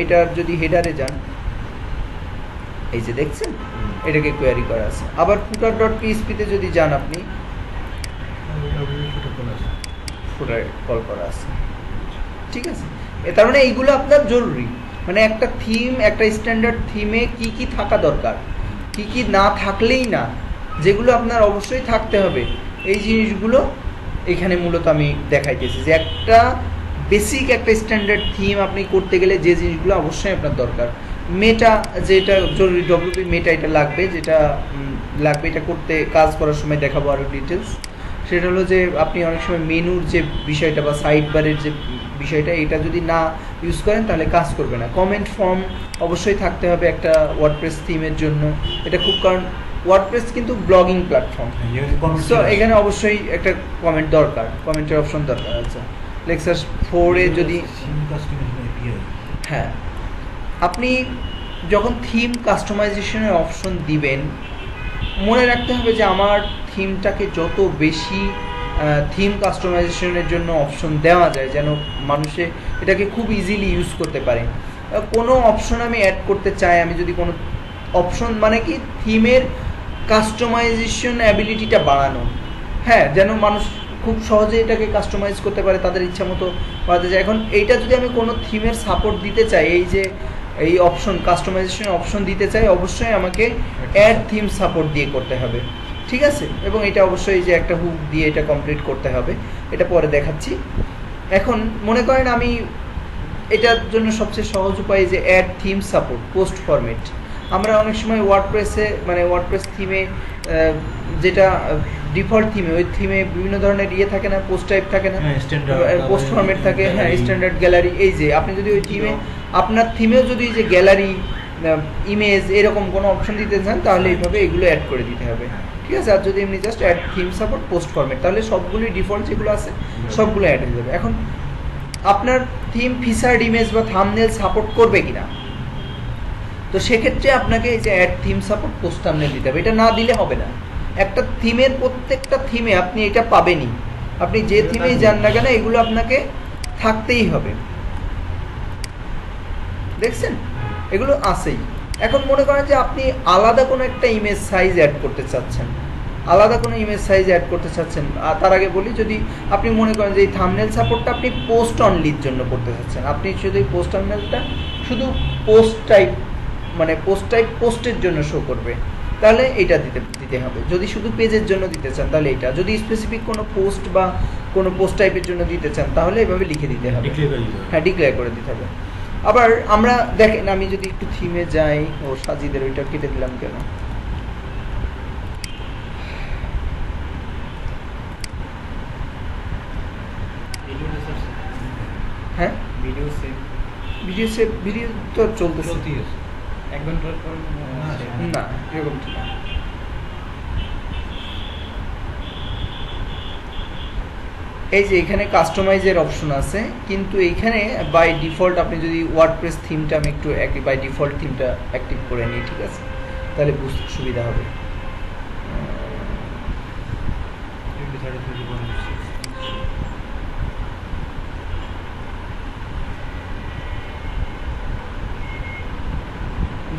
এটার যদি হেডারে যান, এই যে দেখছেন এটাকে কোয়ারি করা আছে। আবার ফুটার ডট পিএসপিতে যদি যান, আপনি ফুটারে কল করা আছে, ঠিক আছে। তার মানে এইগুলো আপনার জরুরি। মানে একটা থিম, একটা স্ট্যান্ডার্ড থিমে কি কি থাকা দরকার, কি কি না থাকলেই না, যেগুলো আপনার অবশ্যই থাকতে হবে, এই জিনিসগুলো এখানে মূলত আমি দেখাইতেছি। যে একটা বেসিক একটা স্ট্যান্ডার্ড থিম আপনি করতে গেলে যে জিনিসগুলো অবশ্যই আপনার দরকার, মেটা যেটা জরুরি, ডব্লিউপি মেটা এটা লাগবে, যেটা লাগবে এটা করতে কাজ করার সময় দেখাবো আরও ডিটেলস। সেটা হলো যে আপনি অনেক সময় মেনুর যে বিষয়টা বা সাইড বারের যে বিষয়টা, এটা যদি না ইউজ করেন তাহলে কাজ করবে না। কমেন্ট ফর্ম অবশ্যই থাকতে হবে একটা ওয়ার্ডপ্রেস থিমের জন্য, এটা খুব, কারণ ওয়ার্ডপ্রেস কিন্তু ব্লগিং প্ল্যাটফর্ম, সো এখানে অবশ্যই একটা কমেন্ট দরকার, কমেন্টের অপশন দরকার আছে। লেকচার 4-এ যদি, হ্যাঁ আপনি যখন থিম কাস্টমাইজেশনের অপশন দিবেন, মনে রাখতে হবে যে আমার থিমটাকে যত বেশি থিম কাস্টমাইজেশনের জন্য অপশন দেওয়া যায়, যেন মানুষে এটাকে খুব ইজিলি ইউজ করতে পারে। কোনো অপশন আমি অ্যাড করতে চাই, আমি যদি কোনো অপশন মানে কি থিমের কাস্টমাইজেশন অ্যাবিলিটিটা বাড়ানো, হ্যাঁ, যেন মানুষ খুব সহজে এটাকে কাস্টমাইজ করতে পারে তাদের ইচ্ছা মতো বাড়াতে চায়। এখন এইটা যদি আমি কোনো থিমের সাপোর্ট দিতে চাই, এই যে এই অপশন কাস্টমাইজেশন অপশন দিতে চাই, অবশ্যই আমাকে অ্যাড থিম সাপোর্ট দিয়ে করতে হবে, ঠিক আছে। এবং এটা অবশ্যই যে একটা হুক দিয়ে এটা কমপ্লিট করতে হবে, এটা পরে দেখাচ্ছি। এখন মনে করেন আমি এটার জন্য সবচেয়ে সহজ উপায় যে add theme support post format. আমরা অনেক সময় ওয়ার্ডপ্রেসে মানে ওয়ার্ডপ্রেস থিমে যেটা ডিফল্ট থিমে, ওই থিমে বিভিন্ন ধরনের ইয়ে থাকে না, পোস্ট টাইপ থাকে না, পোস্ট ফরম্যাট থাকে, হ্যাঁ, স্ট্যান্ডার্ড গ্যালারি। এই যে আপনি যদি ওই থিমে আপনার থিমেও যদি যে গ্যালারি ইমেজ এরকম কোনো অপশন দিতে চান তাহলে এইভাবে এগুলো অ্যাড করে দিতে হবে, ঠিক আছে। আর যদি এমনি just add theme support post format, তাহলে সবগুলোই ডিফল্ট যেগুলো আছে সবগুলো অ্যাড হয়ে যাবে। এখন আপনার থিম ফিচার্ড ইমেজ বা থাম্বনেল সাপোর্ট করবে কিনা, তো সেক্ষেত্রে আপনাকে এই যে add theme support post thumbnail দিতে হবে। এটা না দিলে হবে না। একটা থিমের প্রত্যেকটা থিমে আপনি এটা পাবেনই, আপনি যে থিমেই যান না কেন এগুলো আপনাকে থাকতেই হবে, দেখছেন এগুলো আছেই। এখন মনে করেন যে আপনি আলাদা কোনো একটা ইমেজ সাইজ অ্যাড করতে চাচ্ছেন, আলাদা কোনো ইমেজ সাইজ অ্যাড করতে চাচ্ছেন। আর তার আগে বলি, যদি আপনি মনে করেন যে এই থাম্বনেল সাপোর্টটা আপনি পোস্ট অনলির জন্য করতে চাচ্ছেন, আপনি শুধু এই পোস্ট থাম্বনেলটা শুধু পোস্ট টাইপ মানে পোস্টের জন্য শো করবে, তাহলে এটা দিতে হবে। যদি শুধু পেজের জন্য দিতে চান তাহলে এটা, যদি স্পেসিফিক কোনো পোস্ট বা কোনো পোস্ট টাইপের জন্য দিতে চান তাহলে এভাবে লিখে দিতে হবে, হ্যাঁ, ডিক্লেয়ার করে দিতে হবে। আবার আমরা দেখেন, আমি যদি একটু থিমে যাই, ও সাজিদের ওইটা কেটে দিলাম কেন, হ্যাঁ, ভিডিও তো চলতেছে একবার ট্রাই করুন না, এরকম ঠিক না। এই যে এখানে কাস্টমাইজের অপশন আছে, কিন্তু এইখানে বাই ডিফল্ট আপনি যদি ওয়ার্ডপ্রেস থিমটা আমি একটু বাই ডিফল্ট থিমটা অ্যাক্টিভ করে নিই, ঠিক আছে, তাহলে বুঝতে সুবিধা হবে।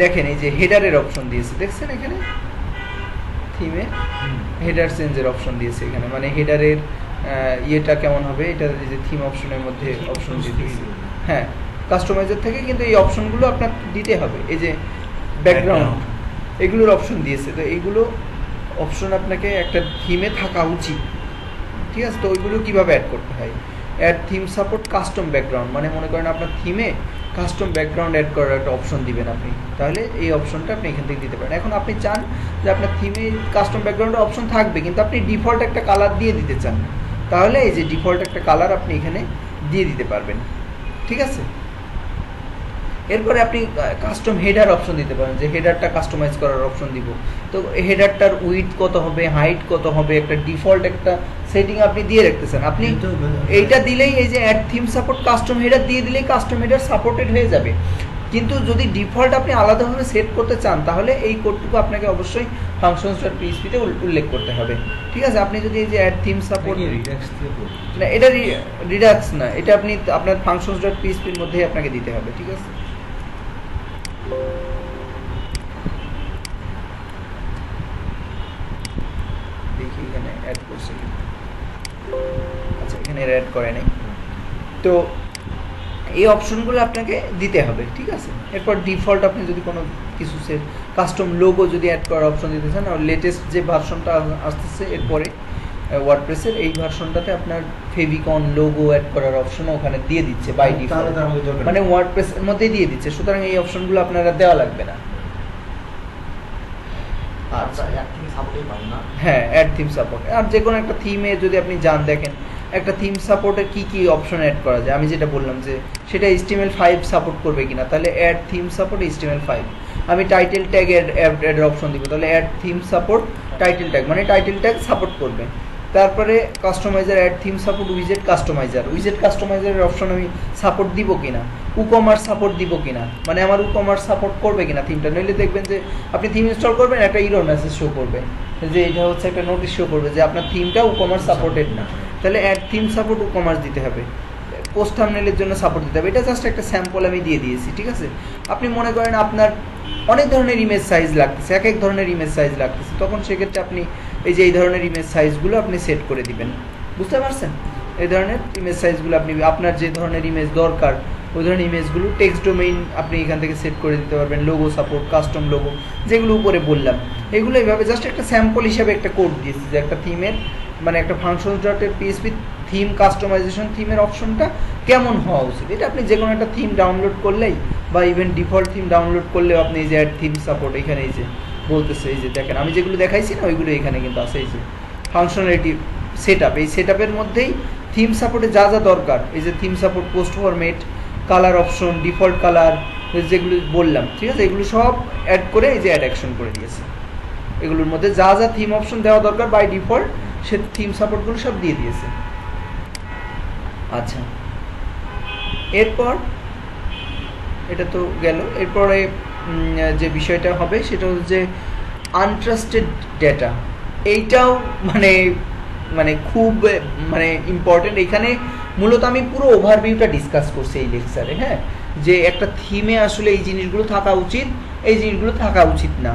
দেখেন এই যে হেডারের অপশন দিয়েছে, দেখছেন এখানে থিমে হেডার চেঞ্জের অপশন দিয়েছে এখানে, মানে হেডারের ইয়েটা কেমন হবে এটা যে থিম অপশনের মধ্যে অপশন দিয়েছে, হ্যাঁ, কাস্টমাইজার থেকে কিন্তু এই অপশনগুলো আপনার দিতে হবে। এই যে ব্যাকগ্রাউন্ড এগুলোর অপশন দিয়েছে, তো এইগুলো অপশন আপনাকে একটা থিমে থাকা উচিত, ঠিক আছে। তো ওইগুলো কীভাবে অ্যাড করতে হয়, add theme support custom background, মানে মনে করেন আপনার থিমে কাস্টম ব্যাকগ্রাউন্ড অ্যাড করার একটা অপশন দিবেন আপনি, তাহলে এই অপশনটা আপনি এখান থেকে দিতে পারেন। এখন আপনি চান যে আপনার থিমে কাস্টম ব্যাকগ্রাউন্ডের অপশন থাকবে, কিন্তু আপনি ডিফল্ট একটা কালার দিয়ে দিতে চান, তাহলে এই যে ডিফল্ট একটা কালার আপনি এখানে দিয়ে দিতে পারবেন, ঠিক আছে। এরপরে আপনি কাস্টম হেডার অপশন দিতে পারেন, যে হেডারটা কাস্টমাইজ করার অপশন দিব। তো হেডারটার উইডথ কত হবে, হাইট কত হবে, একটা ডিফল্ট একটা সেটিং আপনি দিয়ে রাখতেছেন। আপনি এইটা দিলেই এই যে add theme support custom header দিয়ে দিলেই কাস্টম হেডার সাপোর্টেড হয়ে যাবে। কিন্তু যদি ডিফল্ট আপনি আলাদাভাবে সেট করতে চান তাহলে এই কোডটুকু আপনাকে অবশ্যই functions.php-তে উল্লেখ করতে হবে, ঠিক আছে। আপনি যদি এই যে অ্যাড থিম সাপোর্ট না, এটা রিডাক্স না, এটা আপনি আপনার functions.php-র মধ্যেই আপনাকে দিতে হবে, ঠিক আছে। দেখি এখানে অ্যাড করছে, আচ্ছা এখানে অ্যাড করে নাই, তো এই অপশনগুলো আপনাকে দিতে হবে, ঠিক আছে। এরপর ডিফল্ট আপনি যদি কোনো কিছু কাস্টম লোগো যদি অ্যাড করার অপশন দিতে চান, আর লেটেস্ট যে ভার্সনটা আসতেছে এরপরে ওয়ার্ডপ্রেসের এই ভার্সনটাতে আপনার ফেভিকন লোগো অ্যাড করার অপশন ওখানে দিয়ে দিচ্ছে বাই ডিফল্ট, মানে ওয়ার্ডপ্রেসের মধ্যেই দিয়ে দিচ্ছে, সুতরাং এই অপশনগুলো আপনারা দেওয়া লাগবে না। আচ্ছা, হ্যাঁ, অ্যাড থিম সাপোর্ট। আর যে কোনো একটা থিমে যদি আপনি যান, দেখেন একটা থিম সাপোর্টে কি কি অপশন অ্যাড করা যায়, আমি যেটা বললাম যে সেটা HTML5 সাপোর্ট করবে কিনা, তাহলে অ্যাড থিম সাপোর্ট HTML5। আমি টাইটেল ট্যাগ অ্যাড অপশন দিব, তাহলে add theme support title tag, মানে টাইটেল ট্যাগ সাপোর্ট করবে। তারপরে কাস্টমাইজার অ্যাড থিম সাপোর্ট উইজেট কাস্টমাইজারের অপশন আমি সাপোর্ট দিব কিনা, উকমার্স সাপোর্ট দিব কিনা, মানে আমার উকমার্স সাপোর্ট করবে কিনা থিমটা, নইলে দেখবেন যে আপনি থিম ইনস্টল করবেন একটা এরর মেসেজ শো করবে যে এটা হচ্ছে একটা নোটিশ শো করবে যে আপনার থিমটা উকমার্স সাপোর্টেড না, তাহলে অ্যাড থিম সাপোর্ট উকমার্স দিতে হবে। পোস্ট থাম্বনেলের জন্য সাপোর্ট দিতে হবে। এটা জাস্ট একটা স্যাম্পল আমি দিয়ে দিয়েছি, ঠিক আছে। আপনি মনে করেন আপনার অনেক ধরনের ইমেজ সাইজ লাগতেছে, এক এক ধরনের ইমেজ সাইজ লাগতেছে, তখন সেক্ষেথে আপনি এই যে এই ধরনের ইমেজ সাইজগুলো আপনি সেট করে দিবেন, বুঝতে পারছেন? এই ধরনের ইমেজ সাইজগুলো আপনি আপনার যে ধরনের ইমেজ দরকার ওই ধরনের ইমেজগুলো টেক্সট ডোমেইন আপনি এখান থেকে সেট করে দিতে পারবেন, লোগো সাপোর্ট, কাস্টম লোগো, যেগুলো উপরে বললাম এগুলো এইভাবে জাস্ট একটা স্যাম্পল হিসাবে একটা কোড দিয়েছি যে একটা থিমের মানে একটা ফাংশনস ডটের পিএসপি থিম কাস্টমাইজেশন থিমের অপশনটা কেমন হওয়া উচিত। এটা আপনি যে কোনো একটা থিম ডাউনলোড করলেই বা ইভেন ডিফল্ট থিম ডাউনলোড করলেও আপনি এই যে অ্যাড থিম সাপোর্ট এখানে এই যে বলতেছে, এই যে দেখেন আমি যেগুলো দেখাইছি না ওইগুলো এখানে কিন্তু আছে, এই যে ফাংশনালিটি সেট আপ, এই সেট আপের মধ্যেই থিম সাপোর্টে যা যা দরকার, এই যে theme support, post format, colour option, default colour, যেগুলো বললাম, ঠিক আছে, এগুলো সব অ্যাড করে এই যে অ্যাড অ্যাকশন করে দিয়েছে। এগুলোর মধ্যে যা যা থিম অপশন দেওয়া দরকার বাই ডিফল্ট সে থিম সাপোর্টগুলো সব দিয়ে দিয়েছে। আচ্ছা, এরপর এটা তো গেল, এরপরে যে বিষয়টা হবে সেটা হচ্ছে যে আনট্রাস্টেড ডেটা। এইটাও মানে মানে খুব মানে ইম্পর্টেন্ট। এখানে মূলত আমি পুরো ওভারভিউটা ডিসকাস করছি এই লেকচারে, হ্যাঁ, যে একটা থিমে আসলে এই জিনিসগুলো থাকা উচিত, এই জিনিসগুলো থাকা উচিত না।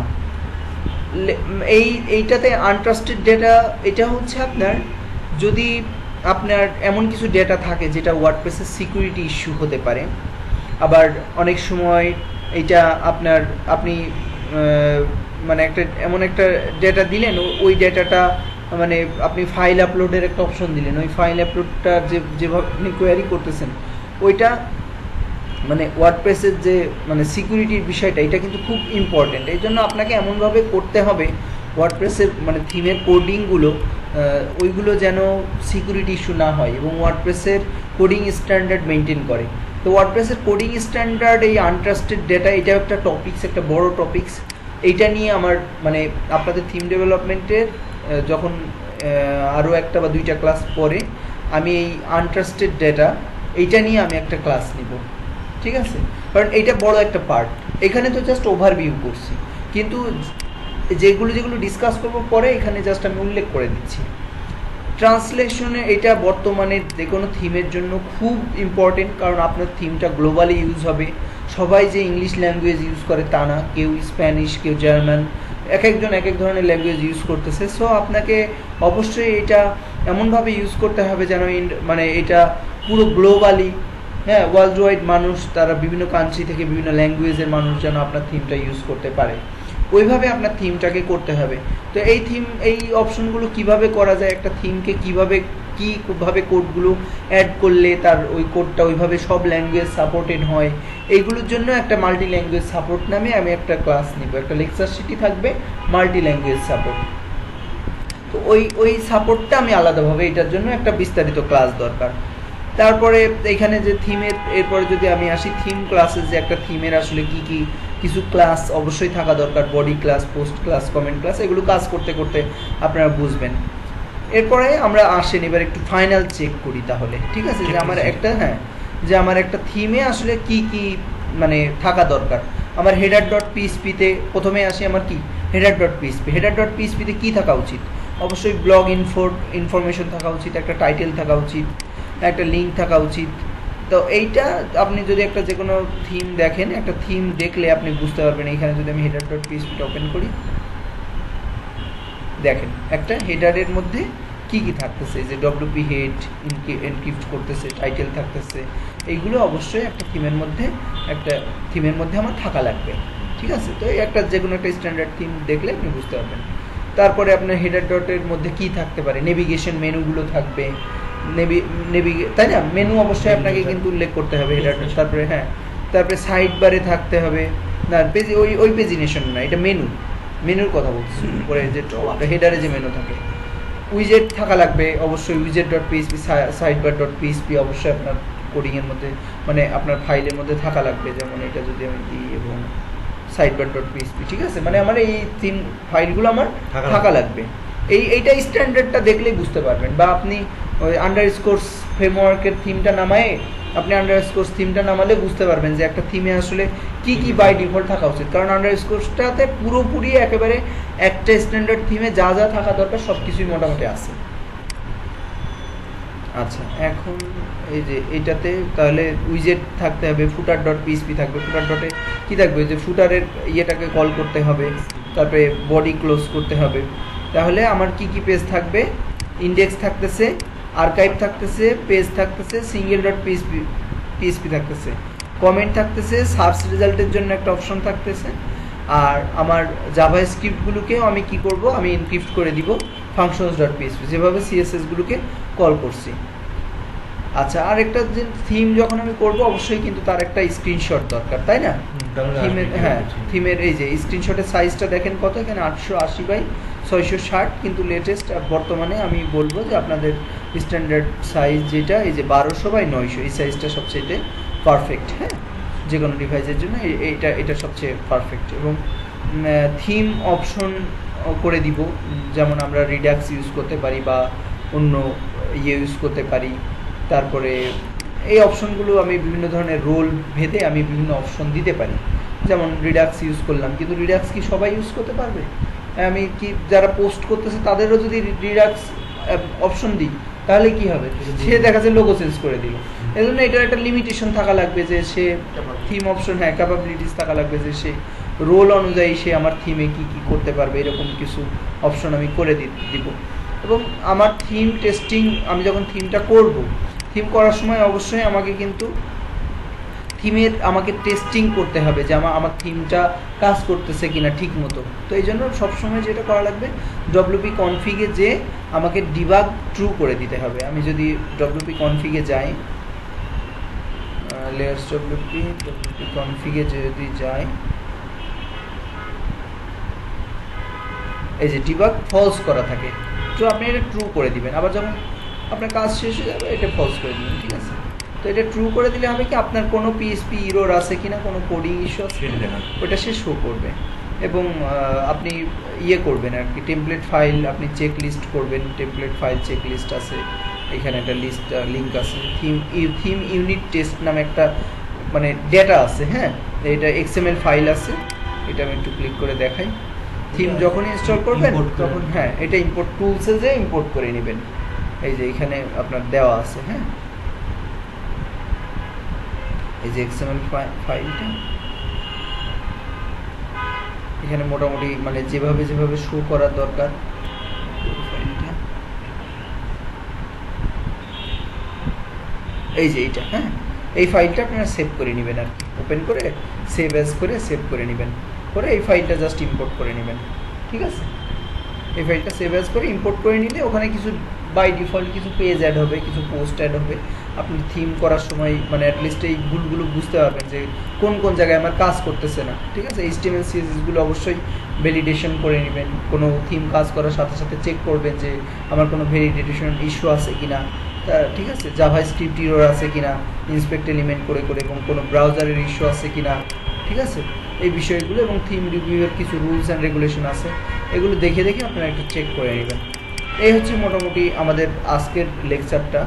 এইটাতে আনট্রাস্টেড ডেটা এটা হচ্ছে আপনার যদি আপনার এমন কিছু ডেটা থাকে যেটা ওয়ার্ডপ্রেসের সিকিউরিটি ইস্যু হতে পারে, আবার অনেক সময় এইটা আপনার আপনি মানে একটা এমন একটা ডেটা দিলেন, ওই ডেটাটা মানে আপনি ফাইল আপলোডের একটা অপশন দিলেন, ওই ফাইল আপলোডটা যেভাবে আপনি কোয়ারি করতেছেন ওইটা মানে ওয়ার্ডপ্রেসের যে মানে সিকিউরিটির বিষয়টা এটা কিন্তু খুব ইম্পর্টেন্ট। এই জন্য আপনাকে এমনভাবে করতে হবে ওয়ার্ডপ্রেসের মানে থিমের কোডিংগুলো ওইগুলো যেন সিকিউরিটি ইস্যু না হয় এবং ওয়ার্ডপ্রেসের কোডিং স্ট্যান্ডার্ড মেনটেন করে। তো ওয়ার্ডপ্রেসের কোডিং স্ট্যান্ডার্ড এই আনট্রাস্টেড ডেটা এটাও একটা টপিকস, একটা বড় টপিকস। এইটা নিয়ে আমার মানে আপনাদের থিম ডেভেলপমেন্টের যখন আরও একটা বা দুইটা ক্লাস পরে আমি এই আনট্রাস্টেড ডেটা এইটা নিয়ে আমি একটা ক্লাস নিব, ঠিক আছে? কারণ এইটা বড় একটা পার্ট। এখানে তো জাস্ট ওভারভিউ করছি, কিন্তু যেগুলো ডিসকাস করব পরে এখানে জাস্ট আমি উল্লেখ করে দিচ্ছি। ট্রান্সলেশনে এটা বর্তমানে যে কোনো থিমের জন্য খুব ইম্পর্টেন্ট, কারণ আপনার থিমটা গ্লোবালি ইউজ হবে। সবাই যে ইংলিশ ল্যাঙ্গুয়েজ ইউজ করে তা না, কেউ স্প্যানিশ, কেউ জার্মান, এক একজন এক এক ধরনের ল্যাঙ্গুয়েজ ইউজ করতেছে। সো আপনাকে অবশ্যই এটা এমনভাবে ইউজ করতে হবে যেন মানে এটা পুরো গ্লোবালি, হ্যাঁ, ওয়ার্ল্ড ওয়াইড মানুষ, তারা বিভিন্ন কান্ট্রি থেকে বিভিন্ন ল্যাঙ্গুয়েজের মানুষ যেন আপনার থিমটা ইউজ করতে পারে, ওইভাবে আপনার থিমটাকে করতে হবে। তো এই অপশনগুলো কিভাবে করা যায়, একটা থিমকে কীভাবে কোডগুলো অ্যাড করলে তার ওই কোডটা ওইভাবে সব ল্যাঙ্গুয়েজ সাপোর্টেড হয়, এইগুলোর জন্য একটা মাল্টি ল্যাঙ্গুয়েজ সাপোর্ট নামে আমি একটা ক্লাস নিব, একটা লেকচার শিটই থাকবে মাল্টি ল্যাঙ্গুয়েজ সাপোর্ট। তো ওই সাপোর্টটা আমি আলাদাভাবে এটার জন্য একটা বিস্তারিত ক্লাস দরকার। তারপরে এখানে যে থিমের এরপরে যদি আমি আসি থিম ক্লাসের, যে একটা থিমের আসলে কি কিছু ক্লাস অবশ্যই থাকা দরকার, body class, post class, comment class, এগুলো কাজ করতে করতে আপনারা বুঝবেন। এরপরে আমরা আসেন এবার একটু ফাইনাল চেক করি তাহলে, ঠিক আছে, যে আমার একটা থিমে আসলে কি মানে থাকা দরকার। আমার হেডার ডট পিএইচপিতে প্রথমে আসি, আমার কি হেডার ডট পিএইচপিতে কি থাকা উচিত? অবশ্যই ব্লগ ইনফরমেশন থাকা উচিত, একটা টাইটেল থাকা উচিত, একটা লিঙ্ক থাকা উচিত। তো এইটা আপনি যদি একটা যে কোনো থিম দেখেন, একটা থিম দেখলে আপনি বুঝতে পারবেন। এইখানে যদি আমি হেডার ডট পিএইচপিটা ওপেন করি, দেখেন একটা হেডারের মধ্যে কি থাকতেছে, যে ডব্লিউপি হেড এনক্রিপ্ট করতেছে, টাইটেল থাকতেছে, এইগুলো অবশ্যই একটা থিমের মধ্যে আমার থাকা লাগবে, ঠিক আছে? তো এই একটা যে কোনো একটা স্ট্যান্ডার্ড থিম দেখলে আপনি বুঝতে পারবেন। তারপরে আপনার হেডার ডটের মধ্যে কি থাকতে পারে, নেভিগেশন মেনুগুলো থাকবে, তাই না? মেনু অবশ্যই আপনাকে কিন্তু উল্লেখ করতে হবে হেডার। তারপরে সাইড বারে থাকতে হবে না, ওই পেজিনেশন না, এটা মেনুর কথা বলছি, পরে যে হেডারে যে মেনু থাকে। উইজেট থাকা লাগবে অবশ্যই, উইজেট dot PHP, sidebar dot PHP অবশ্যই আপনার কোডিংয়ের মধ্যে মানে আপনার ফাইলের মধ্যে থাকা লাগবে। যেমন এটা যদি আমি দিই এবং সাইডবার ডট পিএইচপি, ঠিক আছে, মানে আমার এই তিন ফাইলগুলো আমার থাকা লাগবে। এইটা স্ট্যান্ডার্ডটা দেখলেই বুঝতে পারবেন। বা আপনি ওই আন্ডারস্কোর্স ফ্রেমওয়ার্কের থিমটা নামায় আপনি আন্ডারস্কোর্স থিমটা নামালে বুঝতে পারবেন যে একটা থিমে আসলে কি বাই ডিফল্ট থাকা উচিত, কারণ আন্ডারস্কোর্সটাতে পুরোপুরি একেবারে একটা স্ট্যান্ডার্ড থিমে যা থাকা দরকার সব কিছুই মোটামুটি আছে। আচ্ছা, এখন এই যে এইটাতে তাহলে উইজেট থাকতে হবে, ফুটার ডট পিএসপি থাকবে, ফুটার ডটে কী থাকবে যে ফুটারের ইয়েটাকে কল করতে হবে, তারপরে বডি ক্লোজ করতে হবে। তাহলে আমার কি কি পেজ থাকবে, ইন্ডেক্স থাকতেছে, আর্কাইভ থাকতেছে, পেজ থাকতেছে, সিঙ্গেল ডট পিএসপি থাকতেছে, কমেন্ট থাকতেছে, সার্চ রেজাল্টের জন্য একটা অপশন থাকতেছে, আর আমার জাভা স্ক্রিপ্টগুলোকেও আমি কি করব, আমি এনক্রিপ্ট করে দিব ফাংশনস ডট পিএসপি, যেভাবে সিএসএসগুলোকে কল করছি। আচ্ছা, আর একটা যে থিম যখন আমি করব অবশ্যই কিন্তু তার একটা স্ক্রিনশট দরকার, তাই না? থিমের, হ্যাঁ, থিমের এই যে স্ক্রিনশটের সাইজটা দেখেন কত, এখানে 880x660, কিন্তু লেটেস্ট বর্তমানে আমি বলবো যে আপনাদের স্ট্যান্ডার্ড সাইজ যেটা এই যে 1200x900, এই সাইজটা সবচেয়ে পারফেক্ট। হ্যাঁ, যে কোনো ডিভাইসের জন্য এটা সবচেয়ে পারফেক্ট। এবং থিম অপশন করে দিব, যেমন আমরা রিডাক্স ইউজ করতে পারি বা অন্য ইউজ করতে পারি। তারপরে এই অপশনগুলো আমি বিভিন্ন ধরনের রোল ভেদে আমি বিভিন্ন অপশন দিতে পারি, যেমন রিডাক্স ইউজ করলাম, কিন্তু রিডাক্স কি সবাই ইউজ করতে পারবে? আমি কি যারা পোস্ট করতেছে তাদেরও যদি রিডাক্স অপশন দিই তাহলে কি হবে, সে দেখা যায় লোগো চেঞ্জ করে দিল। এই জন্য এটার একটা লিমিটেশন থাকা লাগবে যে সে থিম অপশন, হ্যাঁ, ক্যাপাবিলিটিস থাকা লাগবে যে সে রোল অনুযায়ী সে আমার থিমে কি কি করতে পারবে, এরকম কিছু অপশন আমি করে দিব। এবং আমার থিম টেস্টিং, আমি যখন থিমটা করব, থিম করার সময় অবশ্যই আমাকে কিন্তু থিমের আমাকে টেস্টিং করতে হবে যে আমার থিমটা কাজ করতেছে কিনা ঠিক মতো। তো এই জন্য সবসময় যেটা করা লাগবে, ডব্লিউপি কনফিগে যে আমাকে ডিবাগ ট্রু করে দিতে হবে। আমি যদি ডব্লিউপি কনফিগে যাই, লেয়ার্স ডব্লিউপি কনফিগে যদি যাই, এই যে ডিবাগ ফলস করা থাকে, তো আপনি এটা ট্রু করে দিবেন। আবার যখন আপনার কাজ শেষ হয়ে যাবে এটা ফলস করে দিবেন, ঠিক আছে? তো এটা ট্রু করে দিলে হবে কি, আপনার কোনো পিএসপি ইরোর আছে কিনা, কোনো কোডিং ইস্যু আছে ওটা সে শো করবে। এবং আপনি ইয়ে করবেন আর কি, টেমপ্লেট ফাইল আপনি চেক লিস্ট করবেন, টেমপ্লেট ফাইল চেক লিস্ট আছে, এখানে একটা লিস্ট লিঙ্ক আছে, থিম ইউনিট টেস্ট নামে একটা মানে ডেটা আছে। হ্যাঁ, এটা এক্সএমএল ফাইল আছে, এটা আমি একটু ক্লিক করে দেখাই। থিম যখন ইনস্টল করবেন তখন, হ্যাঁ, এটা ইম্পোর্ট টুলসে যে ইম্পোর্ট করে নেবেন, এই যে এখানে আপনার দেওয়া আছে। হ্যাঁ, এই যে এক্সএমএল ফাইলটা এখানে মোটামুটি মানে যেভাবে শো করার দরকার ফাইলটা, এই যে এইটা। হ্যাঁ, এই ফাইলটা আপনারা সেভ করে নেবেন আর কি, ওপেন করে সেভ অ্যাজ করে সেভ করে নেবেন, করে এই ফাইলটা জাস্ট ইম্পোর্ট করে নেবেন, ঠিক আছে? এই ফাইলটা সেভ অ্যাজ করে ইম্পোর্ট করে নিলে ওখানে কিছু বাই ডিফল্ট কিছু পেজ অ্যাড হবে, কিছু পোস্ট অ্যাড হবে। আপনি থিম করার সময় মানে অ্যাটলিস্ট এই ভুলগুলো বুঝতে পারবেন যে কোন কোন জায়গায় আমার কাজ করতেছে না, ঠিক আছে? HTML CSSগুলো অবশ্যই ভ্যালিডেশন করে নেবেন। কোনো থিম কাজ করার সাথে সাথে চেক করবেন যে আমার কোনো ভ্যালিডেশন ইস্যু আছে কিনা, ঠিক আছে? জাভা স্ক্রিপ্ট ইরর আছে কিনা ইন্সপেক্ট এলিমেন্ট করে করে, এবং কোনো ব্রাউজারের ইস্যু আছে কিনা, ঠিক আছে? এই বিষয়গুলো, এবং থিম রিভিউয়ের কিছু রুলস অ্যান্ড রেগুলেশন আছে, এগুলো দেখে দেখে আপনারা একটু চেক করে নেবেন। এই হচ্ছে মোটামুটি আমাদের আজকের লেকচারটা।